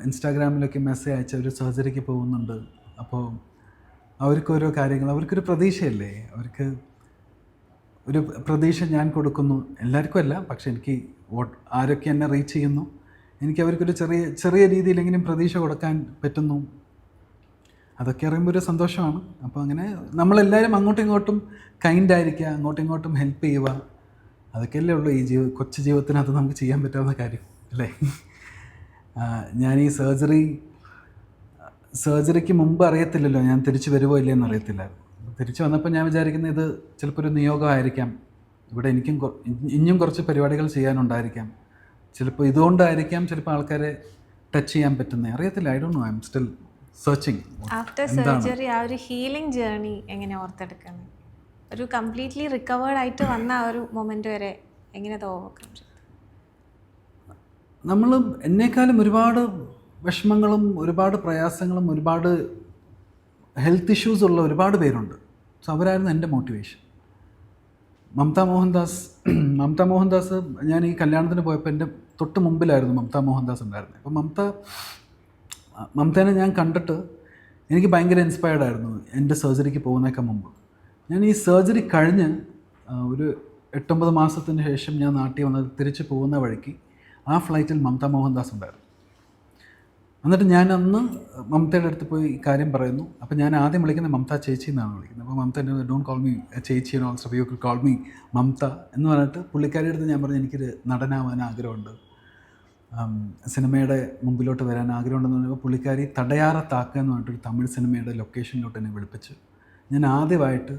ഇൻസ്റ്റാഗ്രാമിലൊക്കെ മെസ്സേജ് അയച്ച ഒരു സർജറിക്ക് പോകുന്നുണ്ട്. അപ്പോൾ അവർക്കോരോ കാര്യങ്ങൾ, അവർക്കൊരു പ്രതീക്ഷയല്ലേ, അവർക്ക് ഒരു പ്രതീക്ഷ ഞാൻ കൊടുക്കുന്നു. എല്ലാവർക്കും അല്ല, പക്ഷെ എനിക്ക് ആരൊക്കെ എന്നെ റീച്ച് ചെയ്യുന്നു, എനിക്ക് അവർക്കൊരു ചെറിയ രീതിയിലെങ്കിലും പ്രതീക്ഷ കൊടുക്കാൻ പറ്റുന്നു. അതൊക്കെ അറിയുമ്പോൾ ഒരു സന്തോഷമാണ്. അപ്പോൾ അങ്ങനെ നമ്മളെല്ലാവരും അങ്ങോട്ടും ഇങ്ങോട്ടും കൈൻഡായിരിക്കുക, അങ്ങോട്ടും ഇങ്ങോട്ടും ഹെൽപ്പ് ചെയ്യുക, അതൊക്കെയല്ലേ ഉള്ളൂ ഈ കൊച്ചു ജീവിതത്തിനകത്ത് നമുക്ക് ചെയ്യാൻ പറ്റാവുന്ന കാര്യം അല്ലേ. ഞാൻ ഈ സർജറിക്ക് മുമ്പ് അറിയത്തില്ലല്ലോ ഞാൻ തിരിച്ചു വരുമോ ഇല്ലയെന്ന് അറിയത്തില്ലായിരുന്നു. തിരിച്ചു വന്നപ്പോൾ ഞാൻ വിചാരിക്കുന്നത് ഇത് ചിലപ്പോൾ ഒരു നിയോഗമായിരിക്കാം, ഇവിടെ എനിക്കും ഇനിയും കുറച്ച് പരിപാടികൾ ചെയ്യാനുണ്ടായിരിക്കാം, ചിലപ്പോൾ ഇതുകൊണ്ടായിരിക്കാം ചിലപ്പോൾ ആൾക്കാരെ ടച്ച് ചെയ്യാൻ പറ്റുന്നത്, അറിയത്തില്ല. I don't know, I am still searching. After surgery ആ ഒരു ഹീലിംഗ് ജേർണി എങ്ങനെ ഓർത്തെടുക്കുന്നത്? ഒരു കംപ്ലീറ്റ്ലി റിക്കവേർഡ് ആയിട്ട് വന്ന ആ ഒരു മൊമെന്റ് വരെ എങ്ങനെ ഓവർകം ചെയ്തു? നമ്മൾ എന്നെക്കാളും ഒരുപാട് വിഷമങ്ങളും ഒരുപാട് പ്രയാസങ്ങളും ഒരുപാട് ഹെൽത്ത് ഇഷ്യൂസ് ഉള്ള ഒരുപാട് പേരുണ്ട്. സോ അവരായിരുന്നു എൻ്റെ മോട്ടിവേഷൻ. മമത മോഹൻദാസ് ഞാൻ ഈ കല്യാണത്തിന് പോയപ്പോൾ എൻ്റെ തൊട്ട് മുമ്പിലായിരുന്നു മമത മോഹൻദാസ് ഉണ്ടായിരുന്നത്. അപ്പോൾ മമതേനെ ഞാൻ കണ്ടിട്ട് എനിക്ക് ഭയങ്കര ഇൻസ്പയർഡ് ആയിരുന്നു എൻ്റെ സർജറിക്ക് പോകുന്നതിനൊക്കെ മുമ്പ്. ഞാൻ ഈ സർജറി കഴിഞ്ഞ് ഒരു 8-9 മാസത്തിന് ശേഷം ഞാൻ നാട്ടിൽ വന്നത് തിരിച്ച് പോകുന്ന വഴിക്ക് ആ ഫ്ലൈറ്റിൽ മമത മോഹൻദാസ് ഉണ്ടായിരുന്നു. എന്നിട്ട് ഞാൻ അന്ന് മമതയുടെ അടുത്ത് പോയി ഈ കാര്യം പറയുന്നു. അപ്പോൾ ഞാൻ ആദ്യം വിളിക്കുന്നത് മമത ചേച്ചി എന്നാണ് വിളിക്കുന്നത്. അപ്പോൾ മമത എന്നെ ഡോണ്ട് കോൾ മീ ചേച്ചി and also you could call me Mamata എന്ന് പറഞ്ഞിട്ട് പുള്ളിക്കാരിയുടെ അടുത്ത് ഞാൻ പറഞ്ഞു എനിക്കൊരു നടനാവാൻ ആഗ്രഹമുണ്ട്, സിനിമയുടെ മുമ്പിലോട്ട് വരാൻ ആഗ്രഹമുണ്ടെന്ന് പറഞ്ഞപ്പോൾ പുള്ളിക്കാരി തടയാറ താക്ക എന്ന് പറഞ്ഞിട്ടൊരു തമിഴ് സിനിമയുടെ ലൊക്കേഷനിലോട്ട് എന്നെ വിളിപ്പിച്ച് ഞാൻ ആദ്യമായിട്ട്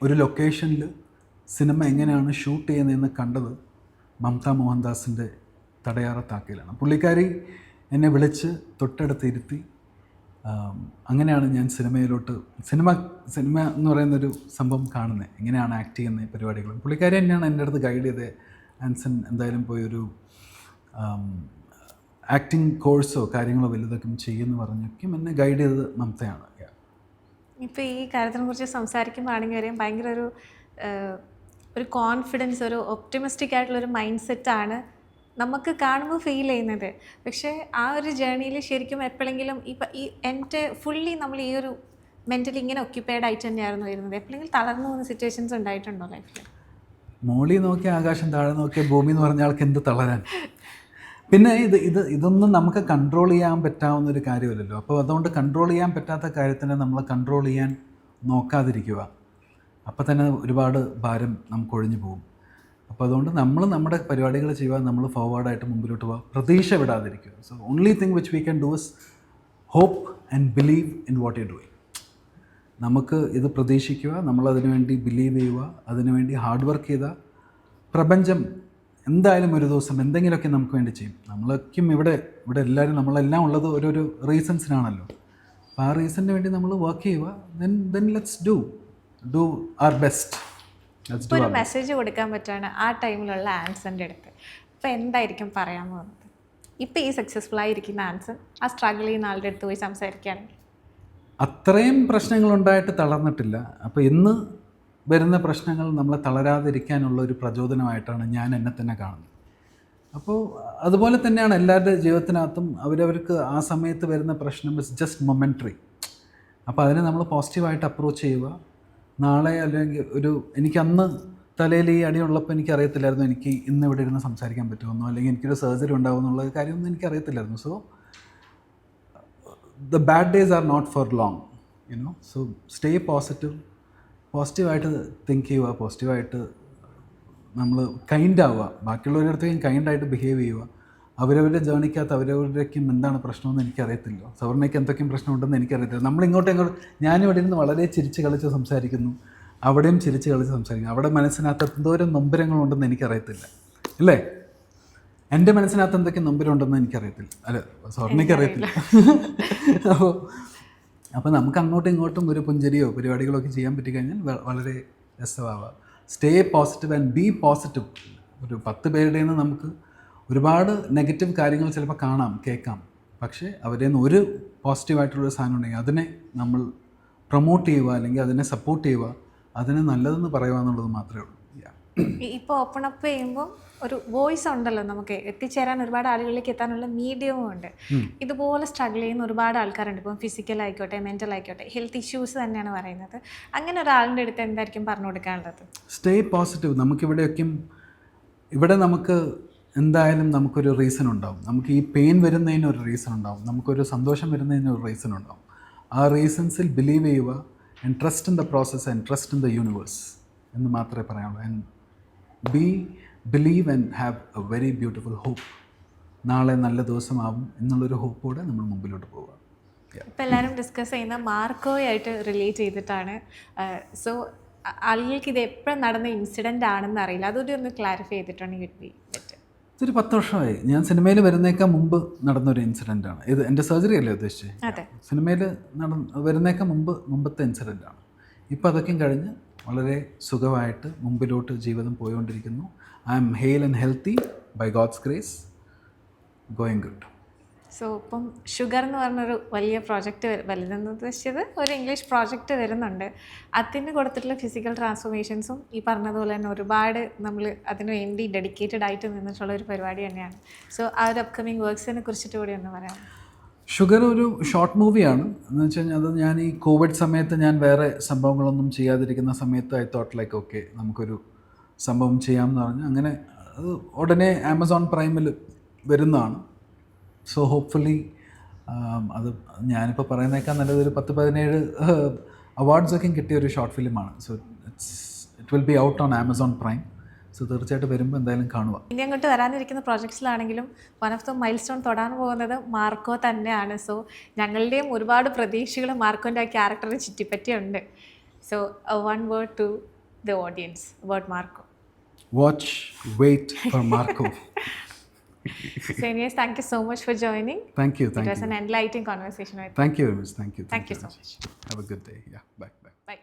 ഒരു ലൊക്കേഷനിൽ സിനിമ എങ്ങനെയാണ് ഷൂട്ട് ചെയ്യുന്നതെന്ന് കണ്ടത് മമത മോഹൻദാസിൻ്റെ തടയാറ താക്കയിലാണ്. പുള്ളിക്കാരി എന്നെ വിളിച്ച് തൊട്ടടുത്ത് ഇരുത്തി. അങ്ങനെയാണ് ഞാൻ സിനിമ എന്ന് പറയുന്നൊരു സംഭവം കാണുന്നത്, എങ്ങനെയാണ് ആക്ട് ചെയ്യുന്ന പരിപാടികൾ. പുള്ളിക്കാരി തന്നെയാണ് എൻ്റെ അടുത്ത് ഗൈഡ് ചെയ്തത്. ആൻസൺ എന്തായാലും പോയി ഒരു ആക്ടിങ് കോഴ്സോ കാര്യങ്ങളോ വലുതൊക്കെ ചെയ്യുമെന്ന് പറഞ്ഞൊക്കെയും എന്നെ ഗൈഡ് ചെയ്തത് മമതയാണ്. ഇപ്പോൾ ഈ കാര്യത്തിനെ കുറിച്ച് സംസാരിക്കുമ്പോഴാണെങ്കിൽ വരെയും ഭയങ്കര ഒരു കോൺഫിഡൻസ്, ഒരു ഒപ്റ്റിമിസ്റ്റിക് ആയിട്ടുള്ളൊരു മൈൻഡ് സെറ്റാണ് നമുക്ക് കാണുമ്പോൾ ഫീൽ ചെയ്യുന്നത്. പക്ഷേ ആ ഒരു ജേർണിയിൽ ശരിക്കും എപ്പോഴെങ്കിലും ഈ എൻ്റെ ഫുള്ളി നമ്മൾ ഈ ഒരു മെൻ്റലി ഇങ്ങനെ ഒക്യുപ്പൈഡ് ആയിട്ട് തന്നെയായിരുന്നു വരുന്നത്. എപ്പോഴെങ്കിലും തളർന്നു പോകുന്ന സിറ്റുവേഷൻസ് ഉണ്ടായിട്ടുണ്ടോ ലൈഫിൽ? മോളി നോക്കി ആകാശം, താഴെ നോക്കിയ ഭൂമി എന്ന് പറഞ്ഞ ആൾക്ക് എന്ത് തളരാൻ. പിന്നെ ഇതൊന്നും നമുക്ക് കൺട്രോൾ ചെയ്യാൻ പറ്റാവുന്നൊരു കാര്യമല്ലല്ലോ. അപ്പോൾ അതുകൊണ്ട് കൺട്രോൾ ചെയ്യാൻ പറ്റാത്ത കാര്യത്തിനെ നമ്മൾ കൺട്രോൾ ചെയ്യാൻ നോക്കാതിരിക്കുക. അപ്പോൾ തന്നെ ഒരുപാട് ഭാരം നമുക്ക് ഒഴിഞ്ഞു പോകും. അപ്പോൾ അതുകൊണ്ട് നമ്മൾ നമ്മുടെ പരിപാടികൾ ചെയ്യുക, നമ്മൾ ഫോർവേഡായിട്ട് മുമ്പിലോട്ട് പോവുക, പ്രതീക്ഷ വിടാതിരിക്കുക. So only thing which we can do is hope and believe in what you doing. നമുക്ക് ഇത് പ്രതീക്ഷിക്കുക, നമ്മളതിനു വേണ്ടി ബിലീവ് ചെയ്യുക, അതിനുവേണ്ടി ഹാർഡ് വർക്ക് ചെയ്താൽ പ്രപഞ്ചം എന്തായാലും ഒരു ദിവസം എന്തെങ്കിലുമൊക്കെ നമുക്ക് വേണ്ടി ചെയ്യും. നമ്മളൊക്കെയും ഇവിടെ എല്ലാവരും നമ്മളെല്ലാം ഉള്ളത് ഓരോരോ റീസൺസിനാണല്ലോ. അപ്പോൾ ആ റീസണിന് വേണ്ടി നമ്മൾ വർക്ക് ചെയ്യുക. Then let's do our best. ഒരു മെസ്സേജ് കൊടുക്കാൻ പറ്റുകയാണ് ആ ടൈമിലുള്ള ആൻസറിൻ്റെ അടുത്ത്, അപ്പോൾ എന്തായിരിക്കും പറയാൻ പോകുന്നത്? ഇപ്പോൾ ഈ സക്സസ്ഫുൾ ആയിരിക്കുന്ന ആൻസർ ആ സ്ട്രഗിൾ ചെയ്യുന്ന ആളുടെ അടുത്ത് പോയി സംസാരിക്കുകയാണെങ്കിൽ? അത്രയും പ്രശ്നങ്ങളുണ്ടായിട്ട് തളർന്നിട്ടില്ല. അപ്പോൾ ഇന്ന് വരുന്ന പ്രശ്നങ്ങൾ നമ്മളെ തളരാതിരിക്കാനുള്ള ഒരു പ്രചോദനമായിട്ടാണ് ഞാൻ എന്നെ തന്നെ കാണുന്നത്. അപ്പോൾ അതുപോലെ തന്നെയാണ് എല്ലാവരുടെ ജീവിതത്തിനകത്തും അവരവർക്ക് ആ സമയത്ത് വരുന്ന പ്രശ്നം ഇസ് ജസ്റ്റ് മൊമെൻ്ററി. അപ്പോൾ അതിനെ നമ്മൾ പോസിറ്റീവായിട്ട് അപ്രോച്ച് ചെയ്യുക. നാളെ അല്ലെങ്കിൽ എനിക്ക് അന്ന് തലയിൽ ഈ അടിയുള്ളപ്പോൾ എനിക്കറിയത്തില്ലായിരുന്നു എനിക്ക് ഇന്ന് ഇവിടെ ഇരുന്ന് സംസാരിക്കാൻ പറ്റുമെന്നോ അല്ലെങ്കിൽ എനിക്കൊരു സർജറി ഉണ്ടാകുമെന്നുള്ള കാര്യമൊന്നും എനിക്കറിയത്തില്ലായിരുന്നു. So the bad days are not for long, so stay പോസിറ്റീവായിട്ട് തിങ്ക് ചെയ്യുക, പോസിറ്റീവായിട്ട് നമ്മൾ കൈൻഡ് ആവുക, ബാക്കിയുള്ളവരുടെ അടുത്തേക്കും കൈൻഡായിട്ട് ബിഹേവ് ചെയ്യുക. അവരവരുടെ ജേണിക്കകത്ത് അവരവരുടെക്കും എന്താണ് പ്രശ്നമെന്ന് എനിക്കറിയത്തില്ല. സവർണയ്ക്ക് എന്തൊക്കെയും പ്രശ്നമുണ്ടെന്ന് എനിക്കറിയത്തില്ല. നമ്മളിങ്ങോട്ടും ഞാനിവിടെ ഇരുന്ന് വളരെ ചിരിച്ച് കളിച്ച് സംസാരിക്കുന്നു, അവിടെയും ചിരിച്ച് കളിച്ച് സംസാരിക്കുന്നു. അവിടെ മനസ്സിനകത്ത് എന്തോരം നൊമ്പരങ്ങളുണ്ടെന്ന് എനിക്കറിയത്തില്ല, അല്ലേ? എൻ്റെ മനസ്സിനകത്ത് എന്തൊക്കെ നൊമ്പരമുണ്ടെന്ന് എനിക്കറിയത്തില്ല, അല്ല സവർണയ്ക്ക് അറിയത്തില്ല. അപ്പോൾ നമുക്ക് അങ്ങോട്ടും ഇങ്ങോട്ടും ഒരു പുഞ്ചരിയോ പരിപാടികളോ ഒക്കെ ചെയ്യാൻ പറ്റിക്കഴിഞ്ഞാൽ വളരെ രസമാവാം. Stay positive and be positive. ഒരു 10 പേരുടെ നിന്ന് നമുക്ക് ഒരുപാട് നെഗറ്റീവ് കാര്യങ്ങൾ ചിലപ്പോൾ കാണാം, കേൾക്കാം. പക്ഷേ അവരിൽ നിന്ന് ഒരു പോസിറ്റീവായിട്ടുള്ളൊരു സാധനം ഉണ്ടെങ്കിൽ അതിനെ നമ്മൾ പ്രൊമോട്ട് ചെയ്യുക, അല്ലെങ്കിൽ അതിനെ സപ്പോർട്ട് ചെയ്യുക, അതിനെ നല്ലതെന്ന് പറയുക എന്നുള്ളത് മാത്രമേ ഉള്ളൂ. ഇപ്പോൾ ഓപ്പൺ അപ്പ് ചെയ്യുമ്പോൾ ഒരു വോയിസ് ഉണ്ടല്ലോ, നമുക്ക് എത്തിച്ചേരാൻ ഒരുപാട് ആളുകളിലേക്ക് എത്താനുള്ള മീഡിയവും ഉണ്ട്. ഇതുപോലെ സ്ട്രഗിൾ ചെയ്യുന്ന ഒരുപാട് ആൾക്കാരുണ്ട്. ഇപ്പം ഫിസിക്കൽ ആയിക്കോട്ടെ, മെൻ്റൽ ആയിക്കോട്ടെ, ഹെൽത്ത് ഇഷ്യൂസ് തന്നെയാണ് പറയുന്നത്. അങ്ങനെ ഒരാളിൻ്റെ അടുത്ത് എന്തായിരിക്കും പറഞ്ഞു കൊടുക്കാനുള്ളത്? Stay positive. ഇവിടെ നമുക്ക് എന്തായാലും നമുക്കൊരു റീസൺ ഉണ്ടാവും. നമുക്ക് ഈ പെയിൻ വരുന്നതിന് ഒരു റീസൺ ഉണ്ടാവും, നമുക്കൊരു സന്തോഷം വരുന്നതിന് ഒരു റീസൺ ഉണ്ടാവും. ആ റീസൺസിൽ ബിലീവ് ചെയ്യുക, and trust in the process and trust in the universe എന്ന് മാത്രമേ പറയാനുള്ളൂ. And believe and have a very beautiful hope. നാളെ നല്ല ദിവസമാവും എന്നുള്ളൊരു ഹോപ്പോടെ നമ്മൾ മുമ്പിലോട്ട് പോവുക. ഇപ്പം എല്ലാവരും ഡിസ്കസ് ചെയ്യുന്ന മാർക്കോയായിട്ട് റിലേറ്റ് ചെയ്തിട്ടാണ്. സോ ആളുകൾക്ക് ഇത് എപ്പോഴും നടന്ന ഇൻസിഡൻ്റ് ആണെന്ന് അറിയില്ല, അതുകൂടി ഒന്ന് ക്ലാരിഫൈ ചെയ്തിട്ടുണ്ടെങ്കിൽ ഇതൊരു 10 വർഷമായി. ഞാൻ സിനിമയിൽ വരുന്നേക്കാൾ മുമ്പ് നടന്നൊരു ഇൻസിഡൻ്റാണ് ഇത്. എൻ്റെ സർജറി അല്ലേ ഉദ്ദേശിച്ചത്? സിനിമയിൽ വരുന്നേക്കാൾ മുമ്പത്തെ ഇൻസിഡൻ്റാണ്. ഇപ്പോൾ അതൊക്കെയും കഴിഞ്ഞ് വളരെ സുഖമായിട്ട് മുമ്പിലോട്ട് ജീവിതം പോയിക്കൊണ്ടിരിക്കുന്നു. I'm hale and healthy by God's grace, going good. So ഇപ്പം ഷുഗർ എന്ന് പറഞ്ഞൊരു വലിയ പ്രോജക്റ്റ് വലുതെന്ന് ഉദ്ദേശിച്ചത് ഒരു ഇംഗ്ലീഷ് പ്രോജക്റ്റ് വരുന്നുണ്ട്. അതിന് കൊടുത്തിട്ടുള്ള ഫിസിക്കൽ ട്രാൻസ്ഫോർമേഷൻസും ഈ പറഞ്ഞതുപോലെ തന്നെ ഒരുപാട് നമ്മൾ അതിനു വേണ്ടി ഡെഡിക്കേറ്റഡ് ആയിട്ട് നിന്നിട്ടുള്ള ഒരു പരിപാടി തന്നെയാണ്. സോ ആ ഒരു അപ്കമിങ് വർക്ക്സിനെ കുറിച്ചിട്ട് കൂടി ഒന്ന് പറയാം. ഷുഗർ ഒരു ഷോർട്ട് മൂവിയാണ്. എന്ന് വെച്ച് കഴിഞ്ഞാൽ അത് ഞാൻ ഈ കോവിഡ് സമയത്ത് ഞാൻ വേറെ സംഭവങ്ങളൊന്നും ചെയ്യാതിരിക്കുന്ന സമയത്ത് ഐ തോട്ട് ലൈക്ക് ഓക്കെ നമുക്കൊരു സംഭവം ചെയ്യാമെന്ന് പറഞ്ഞ് അങ്ങനെ അത് ഉടനെ ആമസോൺ പ്രൈമിൽ വരുന്നതാണ്. സോ ഹോപ്പ്ഫുള്ളി അത് ഞാനിപ്പോൾ പറയുന്നേക്കാൾ നല്ലത് ഒരു 10-17 അവാർഡ്സൊക്കെ കിട്ടിയ ഒരു ഷോർട്ട് ഫിലിമാണ്. So it will be out on Amazon Prime. So തീർച്ചയായിട്ടും വരുമ്പോൾ എന്തായാലും കാണുക. ഇനി അങ്ങോട്ട് വരാനിരിക്കുന്ന പ്രോജക്ട്സിലാണെങ്കിലും one of the milestone തൊടാൻ പോകുന്നത് മാർക്കോ തന്നെയാണ്. സോ ഞങ്ങളുടെയും ഒരുപാട് പ്രതീക്ഷകൾ മാർക്കോൻ്റെ ആ ക്യാരക്ടറിനെ ചുറ്റിപ്പറ്റിയുണ്ട്. So one word to the audience about Marco. Watch, wait for Marco. So anyways, thank you so much for joining. Thank you. It was an enlightening conversation with you. Thank you very much. Thank you. Thank you so much. Have a good day. Yeah. Bye. Bye.